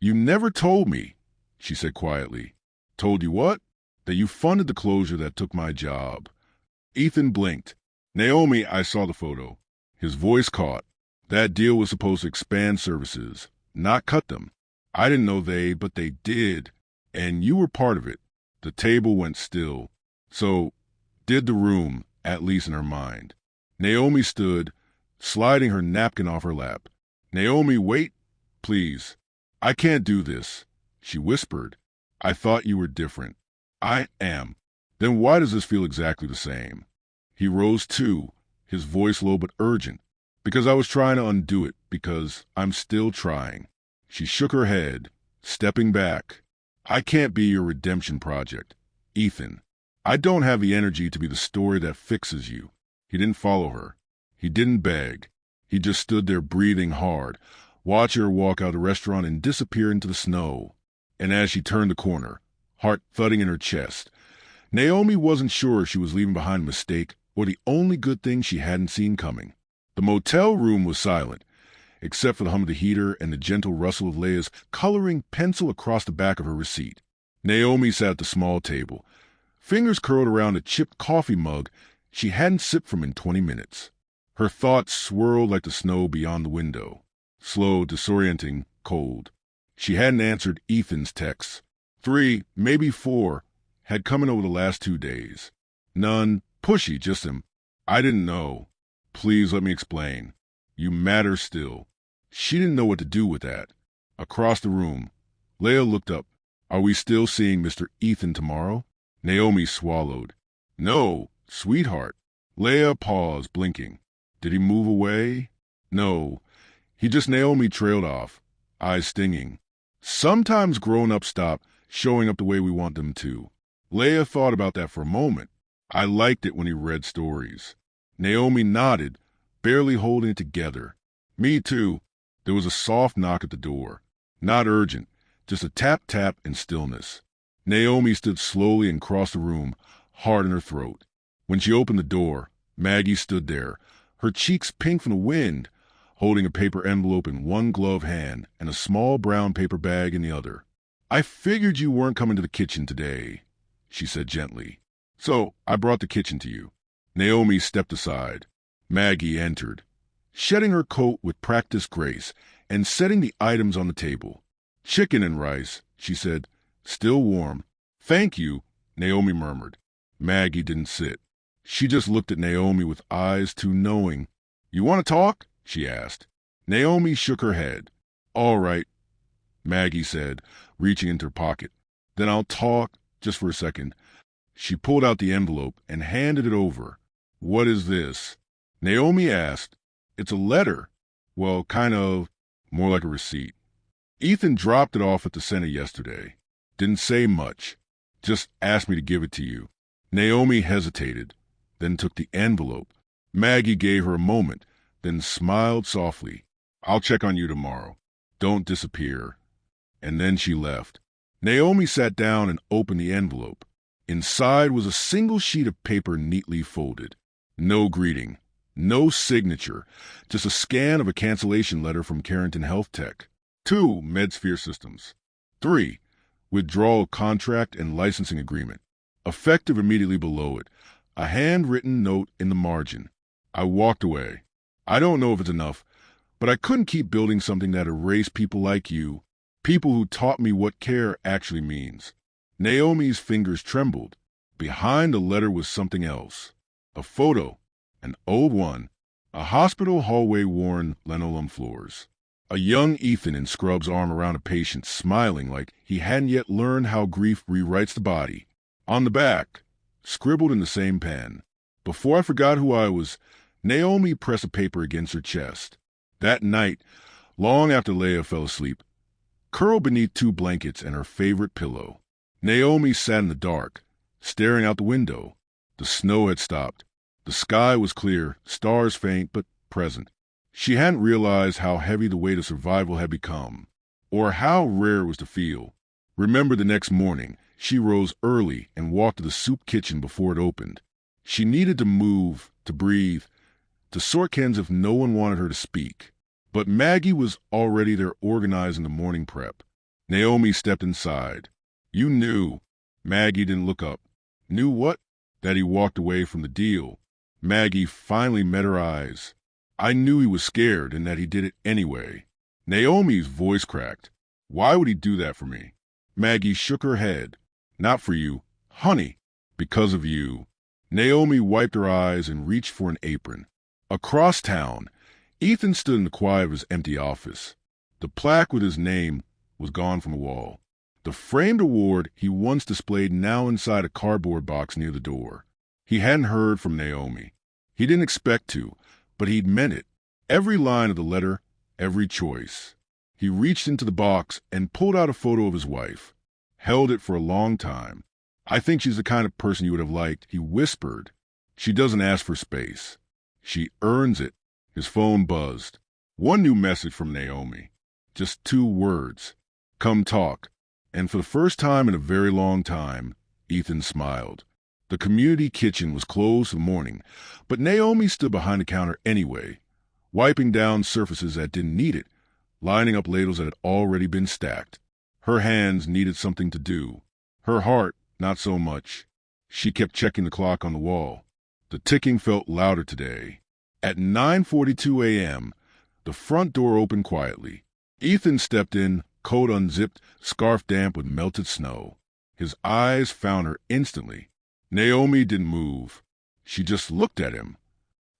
You never told me, she said quietly. Told you what? That you funded the closure that took my job. Ethan blinked. Naomi, I saw the photo. His voice caught. That deal was supposed to expand services, not cut them. I didn't know but they did. And you were part of it. The table went still. So, did the room, at least in her mind. Naomi stood, sliding her napkin off her lap. Naomi, wait, please. I can't do this, she whispered. I thought you were different. I am. Then why does this feel exactly the same? He rose too, his voice low but urgent. Because I was trying to undo it, because I'm still trying. She shook her head, stepping back. I can't be your redemption project, Ethan. I don't have the energy to be the story that fixes you. He didn't follow her. He didn't beg. He just stood there breathing hard, watching her walk out of the restaurant and disappear into the snow. And as she turned the corner, heart thudding in her chest, Naomi wasn't sure if she was leaving behind a mistake or the only good thing she hadn't seen coming. The motel room was silent, except for the hum of the heater and the gentle rustle of Leia's coloring pencil across the back of her receipt. Naomi sat at the small table, fingers curled around a chipped coffee mug she hadn't sipped from in 20 minutes. Her thoughts swirled like the snow beyond the window, slow, disorienting, cold. She hadn't answered Ethan's texts. 3, maybe 4, had come in over the last 2 days. None pushy, just him. I didn't know. Please let me explain. You matter still. She didn't know what to do with that. Across the room, Leia looked up. Are we still seeing Mr. Ethan tomorrow? Naomi swallowed. No, sweetheart. Leia paused, blinking. Did he move away? No. He just Naomi trailed off, eyes stinging. Sometimes grown-ups stop showing up the way we want them to. Leia thought about that for a moment. I liked it when he read stories. Naomi nodded, barely holding it together. Me too. There was a soft knock at the door. Not urgent, just a tap-tap and stillness. Naomi stood slowly and crossed the room, heart in her throat. When she opened the door, Maggie stood there, her cheeks pink from the wind, holding a paper envelope in one gloved hand and a small brown paper bag in the other. I figured you weren't coming to the kitchen today, she said gently. So I brought the kitchen to you. Naomi stepped aside. Maggie entered, shedding her coat with practiced grace and setting the items on the table. Chicken and rice, she said, still warm. Thank you, Naomi murmured. Maggie didn't sit. She just looked at Naomi with eyes too knowing. You want to talk? She asked. Naomi shook her head. All right, Maggie said, reaching into her pocket. Then I'll talk just for a second. She pulled out the envelope and handed it over. What is this? Naomi asked. It's a letter. Well, kind of, more like a receipt. Ethan dropped it off at the center yesterday. Didn't say much. Just asked me to give it to you. Naomi hesitated, then took the envelope. Maggie gave her a moment, then smiled softly. I'll check on you tomorrow. Don't disappear. And then she left. Naomi sat down and opened the envelope. Inside was a single sheet of paper neatly folded. No greeting, no signature, just a scan of a cancellation letter from Carrington Health Tech. 2. MedSphere Systems. 3. Withdrawal contract and licensing agreement. Effective immediately below it. A handwritten note in the margin. I walked away. I don't know if it's enough, but I couldn't keep building something that erased people like you, people who taught me what care actually means. Naomi's fingers trembled. Behind the letter was something else. A photo, an old one, a hospital hallway worn linoleum floors. A young Ethan in scrubs arm around a patient, smiling like he hadn't yet learned how grief rewrites the body. On the back, scribbled in the same pen. Before I forgot who I was, Naomi pressed a paper against her chest. That night, long after Leah fell asleep, curled beneath 2 blankets and her favorite pillow, Naomi sat in the dark, staring out the window. The snow had stopped. The sky was clear, stars faint but present. She hadn't realized how heavy the weight of survival had become, or how rare it was to feel. Remember the next morning, she rose early and walked to the soup kitchen before it opened. She needed to move, to breathe, to sort cans if no one wanted her to speak. But Maggie was already there organizing the morning prep. Naomi stepped inside. You knew. Maggie didn't look up. Knew what? That he walked away from the deal. Maggie finally met her eyes. I knew he was scared and that he did it anyway. Naomi's voice cracked. Why would he do that for me? Maggie shook her head. Not for you, honey, because of you. Naomi wiped her eyes and reached for an apron. Across town, Ethan stood in the quiet of his empty office. The plaque with his name was gone from the wall. The framed award he once displayed now inside a cardboard box near the door. He hadn't heard from Naomi. He didn't expect to, but he'd meant it. Every line of the letter, every choice. He reached into the box and pulled out a photo of his wife. Held it for a long time. I think she's the kind of person you would have liked, he whispered. She doesn't ask for space. She earns it. His phone buzzed. One new message from Naomi. Just 2 words. Come talk. And for the first time in a very long time, Ethan smiled. The community kitchen was closed for the morning, but Naomi stood behind the counter anyway, wiping down surfaces that didn't need it, lining up ladles that had already been stacked. Her hands needed something to do. Her heart, not so much. She kept checking the clock on the wall. The ticking felt louder today. At 9:42 a.m., the front door opened quietly. Ethan stepped in, coat unzipped, scarf damp with melted snow. His eyes found her instantly. Naomi didn't move. She just looked at him.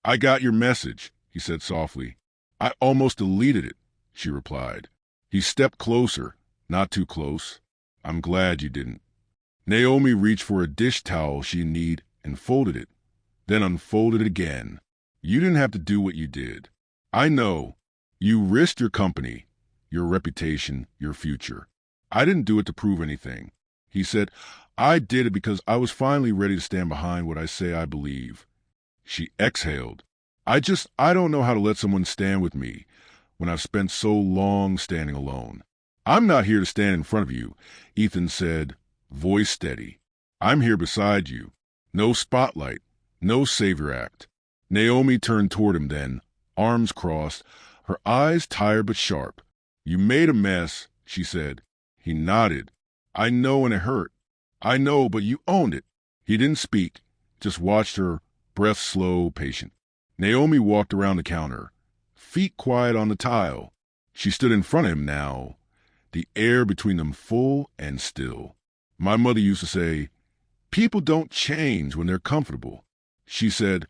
I got your message, he said softly. I almost deleted it, she replied. He stepped closer, not too close. I'm glad you didn't. Naomi reached for a dish towel she'd need and folded it, then unfolded it again. You didn't have to do what you did. I know. You risked your company, your reputation, your future. I didn't do it to prove anything. He said, I did it because I was finally ready to stand behind what I say I believe. She exhaled. I don't know how to let someone stand with me when I've spent so long standing alone. I'm not here to stand in front of you, Ethan said, voice steady. I'm here beside you. No spotlight, no savior act. Naomi turned toward him then, arms crossed, her eyes tired but sharp. You made a mess, she said. He nodded. I know, and it hurt. I know, but you owned it. He didn't speak, just watched her, breath slow, patient. Naomi walked around the counter, feet quiet on the tile. She stood in front of him now, the air between them full and still. My mother used to say, people don't change when they're comfortable. She said,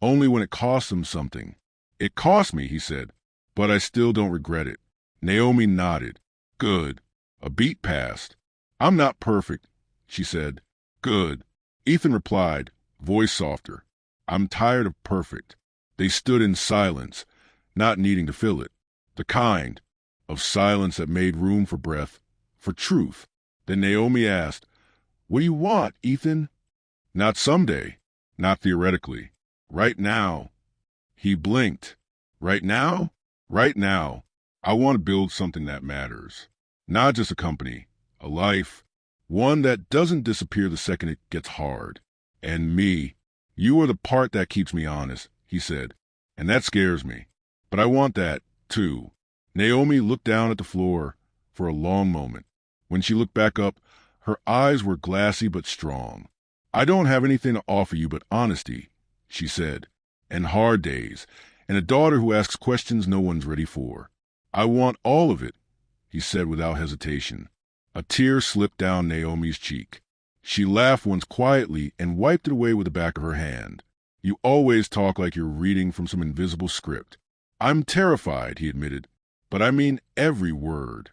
only when it costs them something. It cost me, he said, but I still don't regret it. Naomi nodded. Good. A beat passed. I'm not perfect, she said. Good. Ethan replied, voice softer. I'm tired of perfect. They stood in silence, not needing to fill it. The kind of silence that made room for breath, for truth. Then Naomi asked, what do you want, Ethan? Not someday, not theoretically. Right now. He blinked. Right now? Right now. I want to build something that matters. Not just a company, a life, one that doesn't disappear the second it gets hard. And me, you are the part that keeps me honest, he said, and that scares me. But I want that, too. Naomi looked down at the floor for a long moment. When she looked back up, her eyes were glassy but strong. I don't have anything to offer you but honesty, she said, and hard days, and a daughter who asks questions no one's ready for. I want all of it, he said without hesitation. A tear slipped down Naomi's cheek. She laughed once quietly and wiped it away with the back of her hand. You always talk like you're reading from some invisible script. I'm terrified, he admitted, but I mean every word.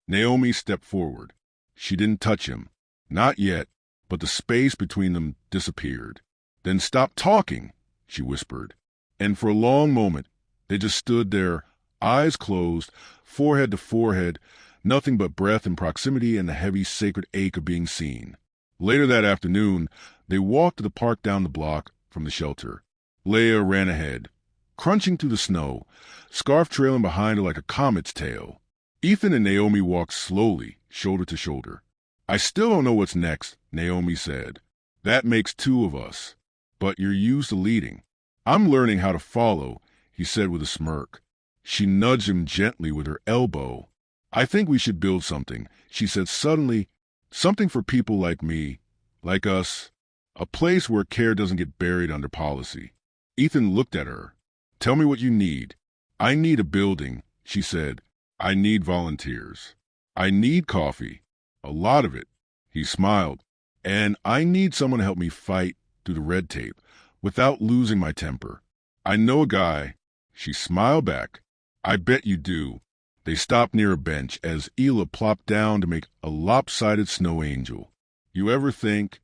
Naomi stepped forward. She didn't touch him. Not yet, but the space between them disappeared. Then stop talking, she whispered. And for a long moment, they just stood there, eyes closed, forehead to forehead, nothing but breath and proximity and the heavy sacred ache of being seen. Later that afternoon, they walked to the park down the block from the shelter. Leah ran ahead, crunching through the snow, scarf trailing behind her like a comet's tail. Ethan and Naomi walked slowly, shoulder to shoulder. I still don't know what's next, Naomi said. That makes two of us. But you're used to leading. I'm learning how to follow, he said with a smirk. She nudged him gently with her elbow. I think we should build something, she said suddenly. Something for people like me, like us. A place where care doesn't get buried under policy. Ethan looked at her. Tell me what you need. I need a building, she said. I need volunteers. I need coffee. A lot of it. He smiled. And I need someone to help me fight through the red tape without losing my temper. I know a guy. She smiled back. I bet you do. They stopped near a bench as Ela plopped down to make a lopsided snow angel. You ever think,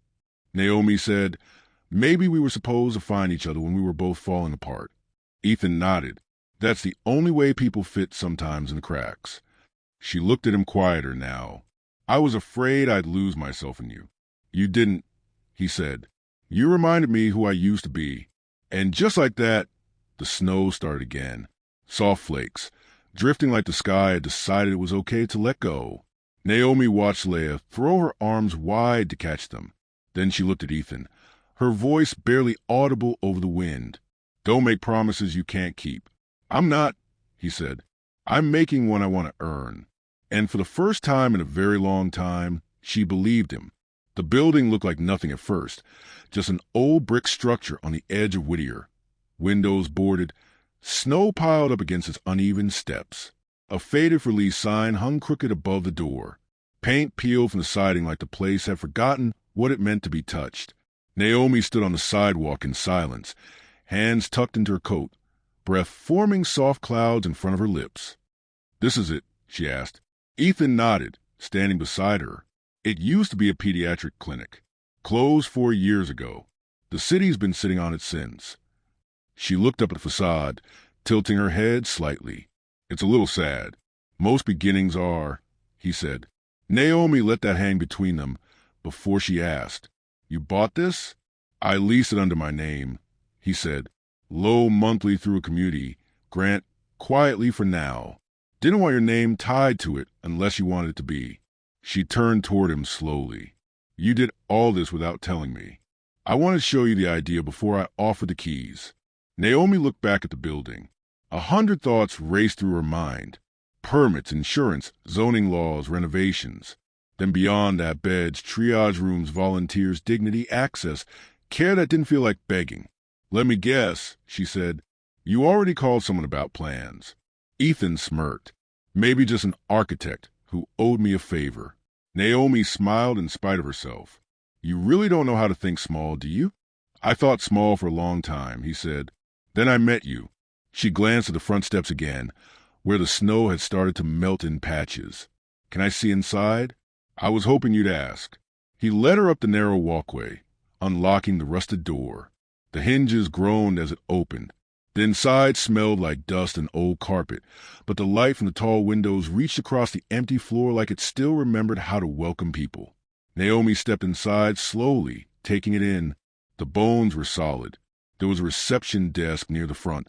Naomi said, maybe we were supposed to find each other when we were both falling apart? Ethan nodded. That's the only way people fit sometimes in the cracks. She looked at him quieter now. I was afraid I'd lose myself in you. You didn't, he said. You reminded me who I used to be. And just like that, the snow started again. Soft flakes, drifting like the sky had decided it was okay to let go. Naomi watched Leah throw her arms wide to catch them. Then she looked at Ethan, her voice barely audible over the wind. Don't make promises you can't keep. I'm not, he said. I'm making one I want to earn. And for the first time in a very long time, she believed him. The building looked like nothing at first, just an old brick structure on the edge of Whittier. Windows boarded, snow piled up against its uneven steps. A faded for lease sign hung crooked above the door. Paint peeled from the siding like the place had forgotten what it meant to be touched. Naomi stood on the sidewalk in silence, hands tucked into her coat, breath forming soft clouds in front of her lips. This is it, she asked. Ethan nodded, standing beside her. It used to be a pediatric clinic. Closed 4 years ago. The city's been sitting on it since. She looked up at the facade, tilting her head slightly. It's a little sad. Most beginnings are, he said. Naomi let that hang between them before she asked, You bought this? I leased it under my name, he said. Low monthly through a community, grant quietly for now. Didn't want your name tied to it unless you wanted it to be. She turned toward him slowly. You did all this without telling me. I wanted to show you the idea before I offered the keys. Naomi looked back at the building. 100 thoughts raced through her mind. Permits, insurance, zoning laws, renovations. Then beyond that, beds, triage rooms, volunteers, dignity, access, care that didn't feel like begging. Let me guess, she said. You already called someone about plans. Ethan smirked. Maybe just an architect who owed me a favor. Naomi smiled in spite of herself. You really don't know how to think small, do you? I thought small for a long time, he said. Then I met you. She glanced at the front steps again, where the snow had started to melt in patches. Can I see inside? I was hoping you'd ask. He led her up the narrow walkway, unlocking the rusted door. The hinges groaned as it opened. The inside smelled like dust and old carpet, but the light from the tall windows reached across the empty floor like it still remembered how to welcome people. Naomi stepped inside slowly, taking it in. The bones were solid. There was a reception desk near the front.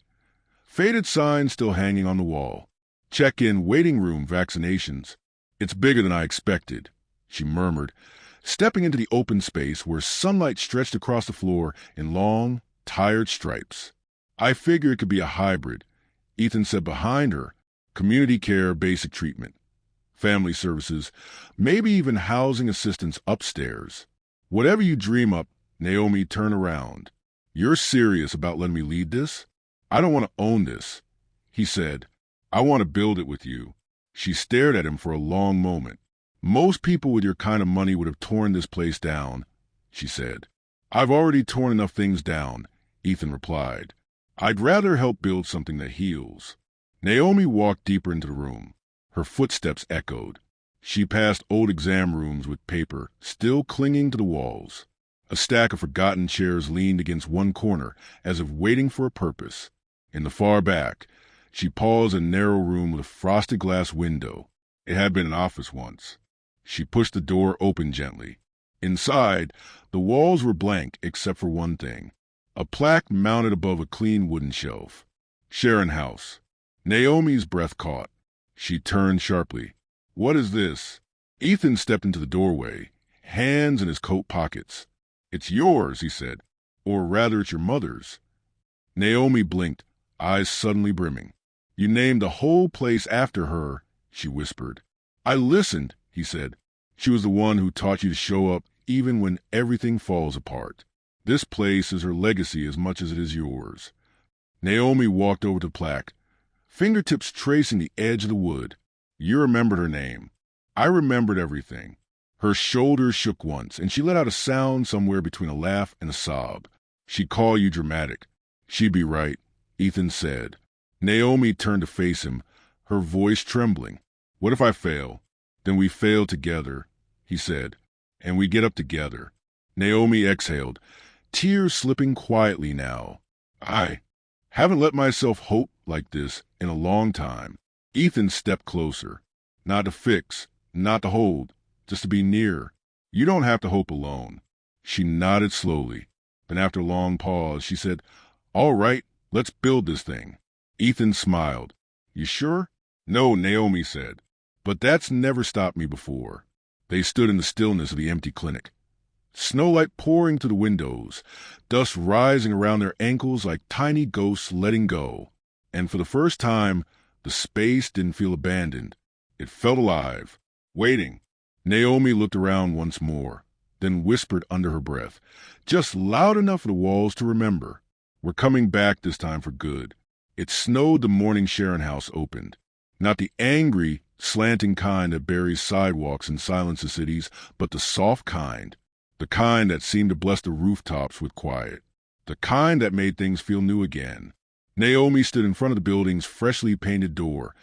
Faded signs still hanging on the wall. Check-in, waiting room, vaccinations. It's bigger than I expected, she murmured, stepping into the open space where sunlight stretched across the floor in long, tired stripes. I figure it could be a hybrid, Ethan said behind her. Community care, basic treatment, family services, maybe even housing assistance upstairs. Whatever you dream up, Naomi turned around. You're serious about letting me lead this? I don't want to own this, he said. I want to build it with you. She stared at him for a long moment. Most people with your kind of money would have torn this place down, she said. I've already torn enough things down, Ethan replied. I'd rather help build something that heals. Naomi walked deeper into the room. Her footsteps echoed. She passed old exam rooms with paper still clinging to the walls. A stack of forgotten chairs leaned against one corner as if waiting for a purpose. In the far back, she paused in a narrow room with a frosted glass window. It had been an office once. She pushed the door open gently. Inside, the walls were blank except for one thing. A plaque mounted above a clean wooden shelf. Sharon House. Naomi's breath caught. She turned sharply. What is this? Ethan stepped into the doorway, hands in his coat pockets. It's yours, he said. Or rather, it's your mother's. Naomi blinked, eyes suddenly brimming. You named the whole place after her, she whispered. I listened, he said. She was the one who taught you to show up even when everything falls apart. This place is her legacy as much as it is yours. Naomi walked over to the plaque, fingertips tracing the edge of the wood. You remembered her name. I remembered everything. Her shoulders shook once, and she let out a sound somewhere between a laugh and a sob. She'd call you dramatic. She'd be right, Ethan said. Naomi turned to face him, her voice trembling. What if I fail? Then we fail together, he said, and we get up together. Naomi exhaled, tears slipping quietly now. I haven't let myself hope like this in a long time. Ethan stepped closer. Not to fix, not to hold, just to be near. You don't have to hope alone. She nodded slowly. Then after a long pause, she said, All right, let's build this thing. Ethan smiled. You sure? No, Naomi said. But that's never stopped me before. They stood in the stillness of the empty clinic. Snowlight pouring through the windows, dust rising around their ankles like tiny ghosts letting go. And for the first time, the space didn't feel abandoned. It felt alive, waiting. Naomi looked around once more, then whispered under her breath, just loud enough for the walls to remember. We're coming back this time for good. It snowed the morning Sharon House opened. Not the angry, slanting kind that buries sidewalks and silences cities, but the soft kind. The kind that seemed to bless the rooftops with quiet. The kind that made things feel new again. Naomi stood in front of the building's freshly painted door,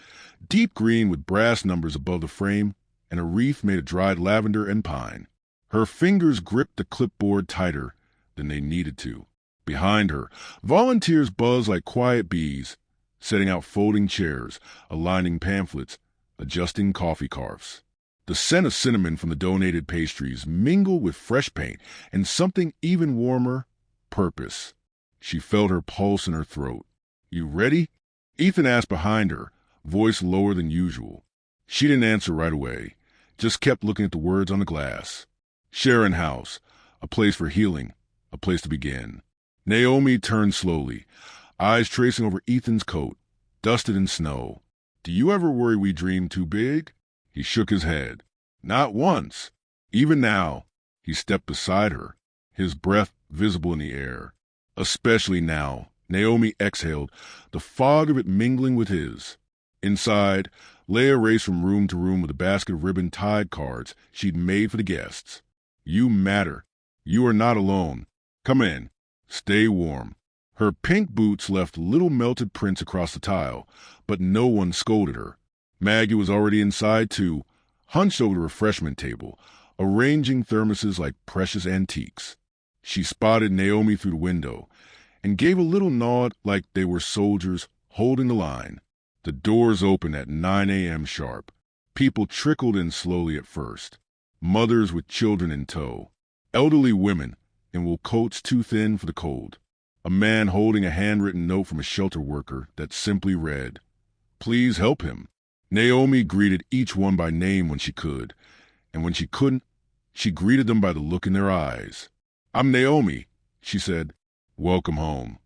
deep green with brass numbers above the frame and a wreath made of dried lavender and pine. Her fingers gripped the clipboard tighter than they needed to. Behind her, volunteers buzzed like quiet bees, setting out folding chairs, aligning pamphlets, adjusting coffee carts. The scent of cinnamon from the donated pastries mingled with fresh paint and something even warmer, purpose. She felt her pulse in her throat. You ready? Ethan asked behind her, voice lower than usual. She didn't answer right away, just kept looking at the words on the glass. Sharon House, a place for healing, a place to begin. Naomi turned slowly, eyes tracing over Ethan's coat, dusted in snow. Do you ever worry we dream too big? He shook his head. Not once. Even now, he stepped beside her, his breath visible in the air. Especially now, Naomi exhaled, the fog of it mingling with his. Inside, Leia raced from room to room with a basket of ribbon tide cards she'd made for the guests. You matter. You are not alone. Come in. Stay warm. Her pink boots left little melted prints across the tile, but no one scolded her. Maggie was already inside, too, hunched over the refreshment table, arranging thermoses like precious antiques. She spotted Naomi through the window and gave a little nod like they were soldiers holding the line. The doors opened at 9 a.m. sharp. People trickled in slowly at first. Mothers with children in tow. Elderly women in wool coats too thin for the cold. A man holding a handwritten note from a shelter worker that simply read, Please help him. Naomi greeted each one by name when she could, and when she couldn't, she greeted them by the look in their eyes. "I'm Naomi," she said. "Welcome home."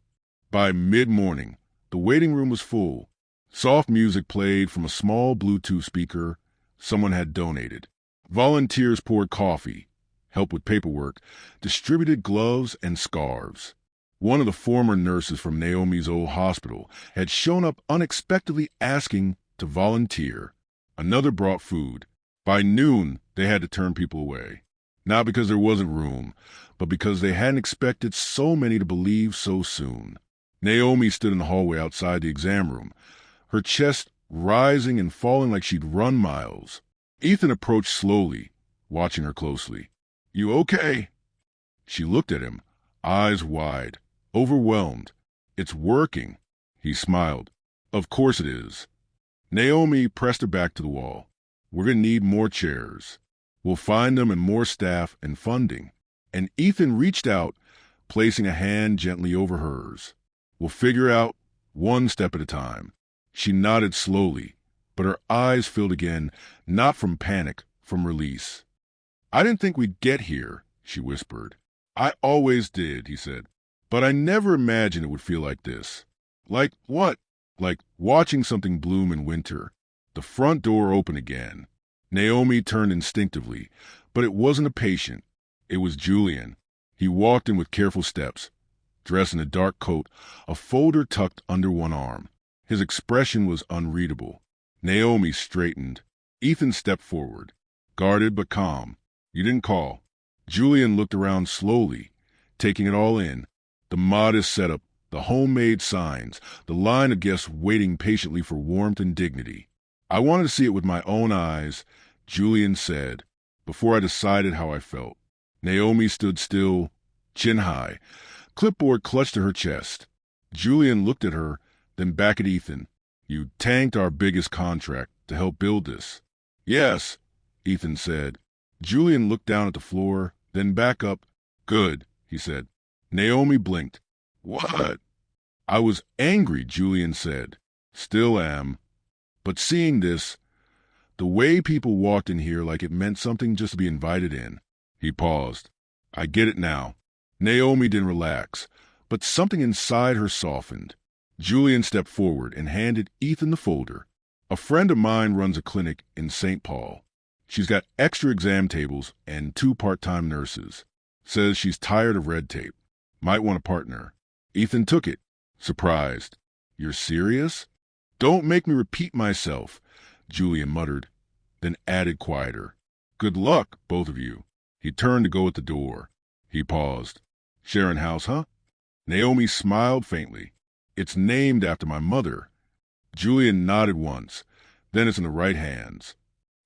By mid-morning, the waiting room was full. Soft music played from a small Bluetooth speaker someone had donated. Volunteers poured coffee, helped with paperwork, distributed gloves and scarves. One of the former nurses from Naomi's old hospital had shown up unexpectedly asking to volunteer. Another brought food. By noon, they had to turn people away. Not because there wasn't room, but because they hadn't expected so many to believe so soon. Naomi stood in the hallway outside the exam room, her chest rising and falling like she'd run miles. Ethan approached slowly, watching her closely. "You okay?" She looked at him, eyes wide, overwhelmed. "It's working." He smiled. "Of course it is." Naomi pressed her back to the wall. "We're going to need more chairs. We'll find them and more staff and funding." And Ethan reached out, placing a hand gently over hers. "We'll figure out one step at a time." She nodded slowly, but her eyes filled again, not from panic, from release. "I didn't think we'd get here," she whispered. "I always did," he said, "but I never imagined it would feel like this." "Like what?" "Like watching something bloom in winter." The front door opened again. Naomi turned instinctively, but it wasn't a patient. It was Julian. He walked in with careful steps, dressed in a dark coat, a folder tucked under one arm. His expression was unreadable. Naomi straightened. Ethan stepped forward, guarded but calm. "You didn't call." Julian looked around slowly, taking it all in. The modest setup, the homemade signs, the line of guests waiting patiently for warmth and dignity. "I wanted to see it with my own eyes," Julian said, "before I decided how I felt." Naomi stood still, chin high, clipboard clutched to her chest. Julian looked at her, then back at Ethan. "You tanked our biggest contract to help build this." "Yes," Ethan said. Julian looked down at the floor, then back up. "Good," he said. Naomi blinked. "What?" "I was angry," Julian said. "Still am. But seeing this, the way people walked in here like it meant something just to be invited in." He paused. "I get it now." Naomi didn't relax, but something inside her softened. Julian stepped forward and handed Ethan the folder. "A friend of mine runs a clinic in St. Paul. She's got extra exam tables and 2 part-time nurses. Says she's tired of red tape. Might want a partner." Ethan took it, surprised. "You're serious?" "Don't make me repeat myself," Julian muttered, then added quieter. "Good luck, both of you." He turned to go at the door. He paused. "Sharon House, huh?" Naomi smiled faintly. "It's named after my mother." Julian nodded once. "Then it's in the right hands."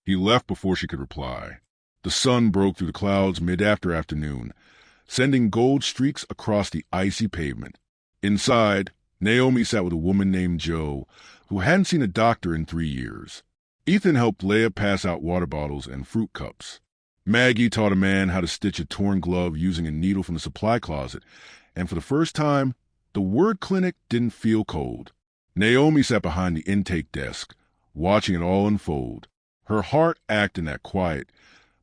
He left before she could reply. The sun broke through the clouds mid-afternoon, sending gold streaks across the icy pavement. Inside, Naomi sat with a woman named Jo, who hadn't seen a doctor in 3 years. Ethan helped Leah pass out water bottles and fruit cups. Maggie taught a man how to stitch a torn glove using a needle from the supply closet, and for the first time, the word clinic didn't feel cold. Naomi sat behind the intake desk, watching it all unfold. Her heart acted in that quiet,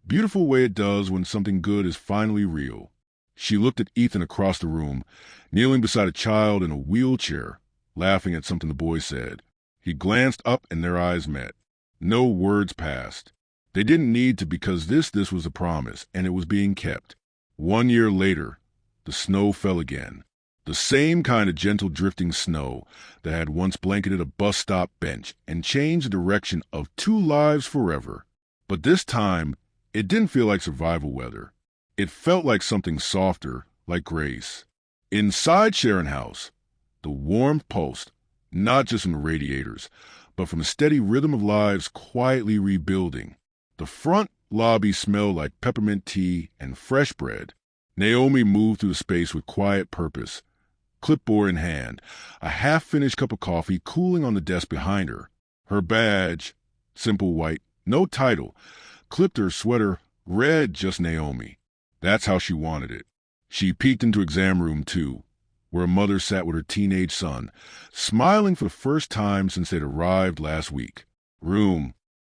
beautiful way it does when something good is finally real. She looked at Ethan across the room, kneeling beside a child in a wheelchair, laughing at something the boy said. He glanced up and their eyes met. No words passed. They didn't need to, because this was a promise, and it was being kept. 1 year later, the snow fell again. The same kind of gentle drifting snow that had once blanketed a bus stop bench and changed the direction of 2 lives forever. But this time, it didn't feel like survival weather. It felt like something softer, like grace. Inside Sharon House, the warmth pulsed, not just from the radiators, but from a steady rhythm of lives quietly rebuilding. The front lobby smelled like peppermint tea and fresh bread. Naomi moved through the space with quiet purpose, clipboard in hand, a half-finished cup of coffee cooling on the desk behind her. Her badge, simple white, no title, clipped her sweater, read just Naomi. That's how she wanted it. She peeked into exam room 2, where a mother sat with her teenage son, smiling for the first time since they'd arrived last week. Room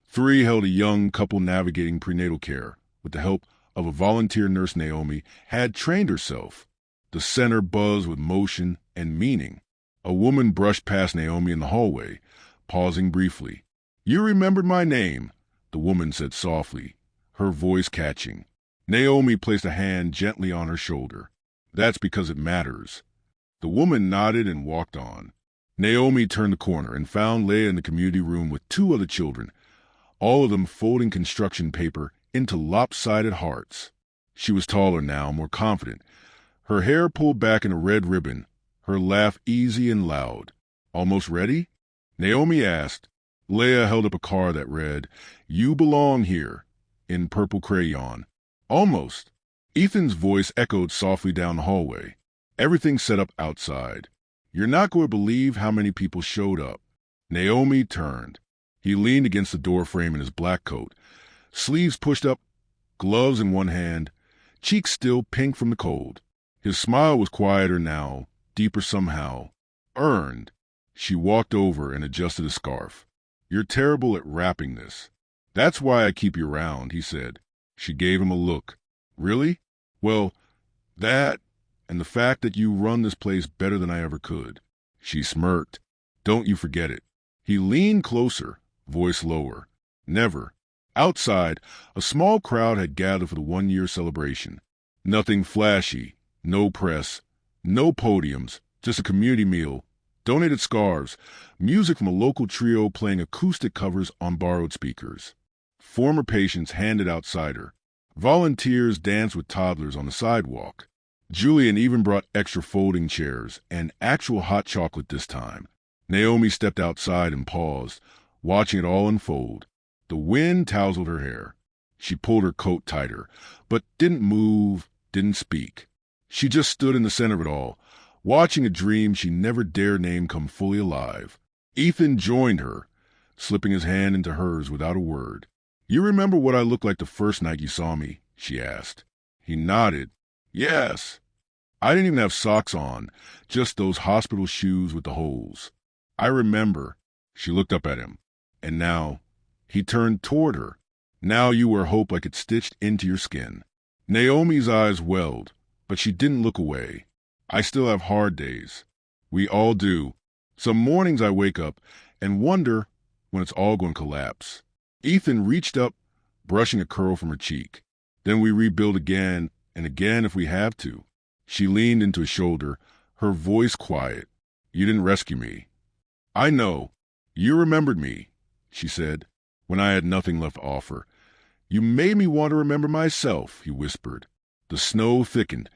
3 held a young couple navigating prenatal care. With the help of a volunteer nurse, Naomi had trained herself. The center buzzed with motion and meaning. A woman brushed past Naomi in the hallway, pausing briefly. "You remembered my name," the woman said softly, her voice catching. Naomi placed a hand gently on her shoulder. "That's because it matters." The woman nodded and walked on. Naomi turned the corner and found Leah in the community room with 2 other children, all of them folding construction paper into lopsided hearts. She was taller now, more confident, her hair pulled back in a red ribbon, her laugh easy and loud. "Almost ready?" Naomi asked. Leah held up a card that read, "You belong here," in purple crayon. "Almost." Ethan's voice echoed softly down the hallway. "Everything's set up outside. You're not going to believe how many people showed up." Naomi turned. He leaned against the doorframe in his black coat, sleeves pushed up, gloves in one hand, cheeks still pink from the cold. His smile was quieter now, deeper somehow. Earned. She walked over and adjusted a scarf. "You're terrible at wrapping this." "That's why I keep you around," he said. She gave him a look. "Really? Well, that, and the fact that you run this place better than I ever could." She smirked. "Don't you forget it." He leaned closer, voice lower. "Never." Outside, a small crowd had gathered for the 1-year celebration. Nothing flashy, no press, no podiums, just a community meal, donated scarves, music from a local trio playing acoustic covers on borrowed speakers. Former patients handed out cider. Volunteers danced with toddlers on the sidewalk. Julian even brought extra folding chairs and actual hot chocolate this time. Naomi stepped outside and paused, watching it all unfold. The wind tousled her hair. She pulled her coat tighter, but didn't move, didn't speak. She just stood in the center of it all, watching a dream she never dared name come fully alive. Ethan joined her, slipping his hand into hers without a word. "You remember what I looked like the first night you saw me?" she asked. He nodded. "Yes." "I didn't even have socks on, just those hospital shoes with the holes." "I remember." She looked up at him. "And now," he turned toward her, "now you wear hope like it's stitched into your skin." Naomi's eyes welled, but she didn't look away. "I still have hard days." "We all do. Some mornings I wake up and wonder when it's all going to collapse." Ethan reached up, brushing a curl from her cheek. "Then we rebuild again and again if we have to." She leaned into his shoulder, her voice quiet. "You didn't rescue me." "I know. You remembered me," she said, "when I had nothing left to offer. You made me want to remember myself," he whispered. The snow thickened,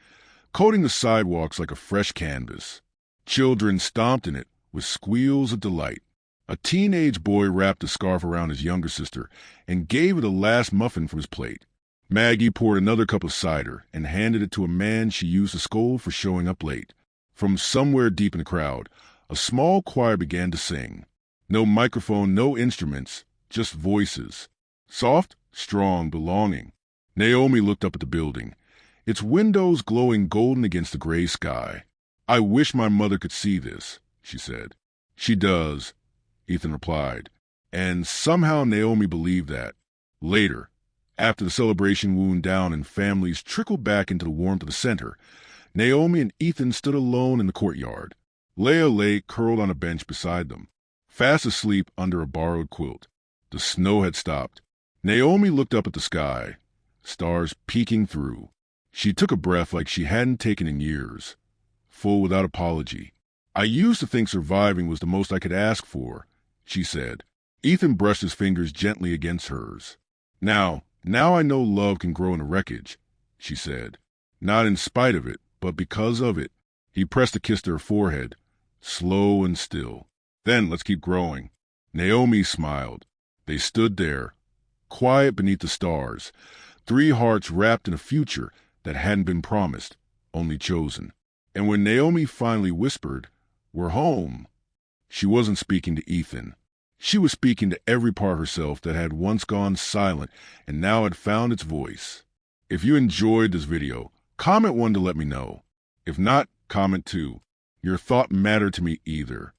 coating the sidewalks like a fresh canvas. Children stomped in it with squeals of delight. A teenage boy wrapped a scarf around his younger sister and gave her the last muffin from his plate. Maggie poured another cup of cider and handed it to a man she used to scold for showing up late. From somewhere deep in the crowd, a small choir began to sing. No microphone, no instruments, just voices. Soft, strong, belonging. Naomi looked up at the building, its windows glowing golden against the gray sky. "I wish my mother could see this," she said. "She does," Ethan replied. And somehow Naomi believed that. Later, after the celebration wound down and families trickled back into the warmth of the center, Naomi and Ethan stood alone in the courtyard. Leah lay curled on a bench beside them, fast asleep under a borrowed quilt. The snow had stopped. Naomi looked up at the sky, stars peeking through. She took a breath like she hadn't taken in years, full without apology. "I used to think surviving was the most I could ask for," she said. Ethan brushed his fingers gently against hers. Now I know love can grow in the wreckage," she said. "Not in spite of it, but because of it." He pressed a kiss to her forehead, slow and still. "Then let's keep growing." Naomi smiled. They stood there, quiet beneath the stars, 3 hearts wrapped in a future that hadn't been promised, only chosen. And when Naomi finally whispered, "We're home," she wasn't speaking to Ethan. She was speaking to every part of herself that had once gone silent and now had found its voice. If you enjoyed this video, comment 1 to let me know. If not, comment 2. Your thought mattered to me either.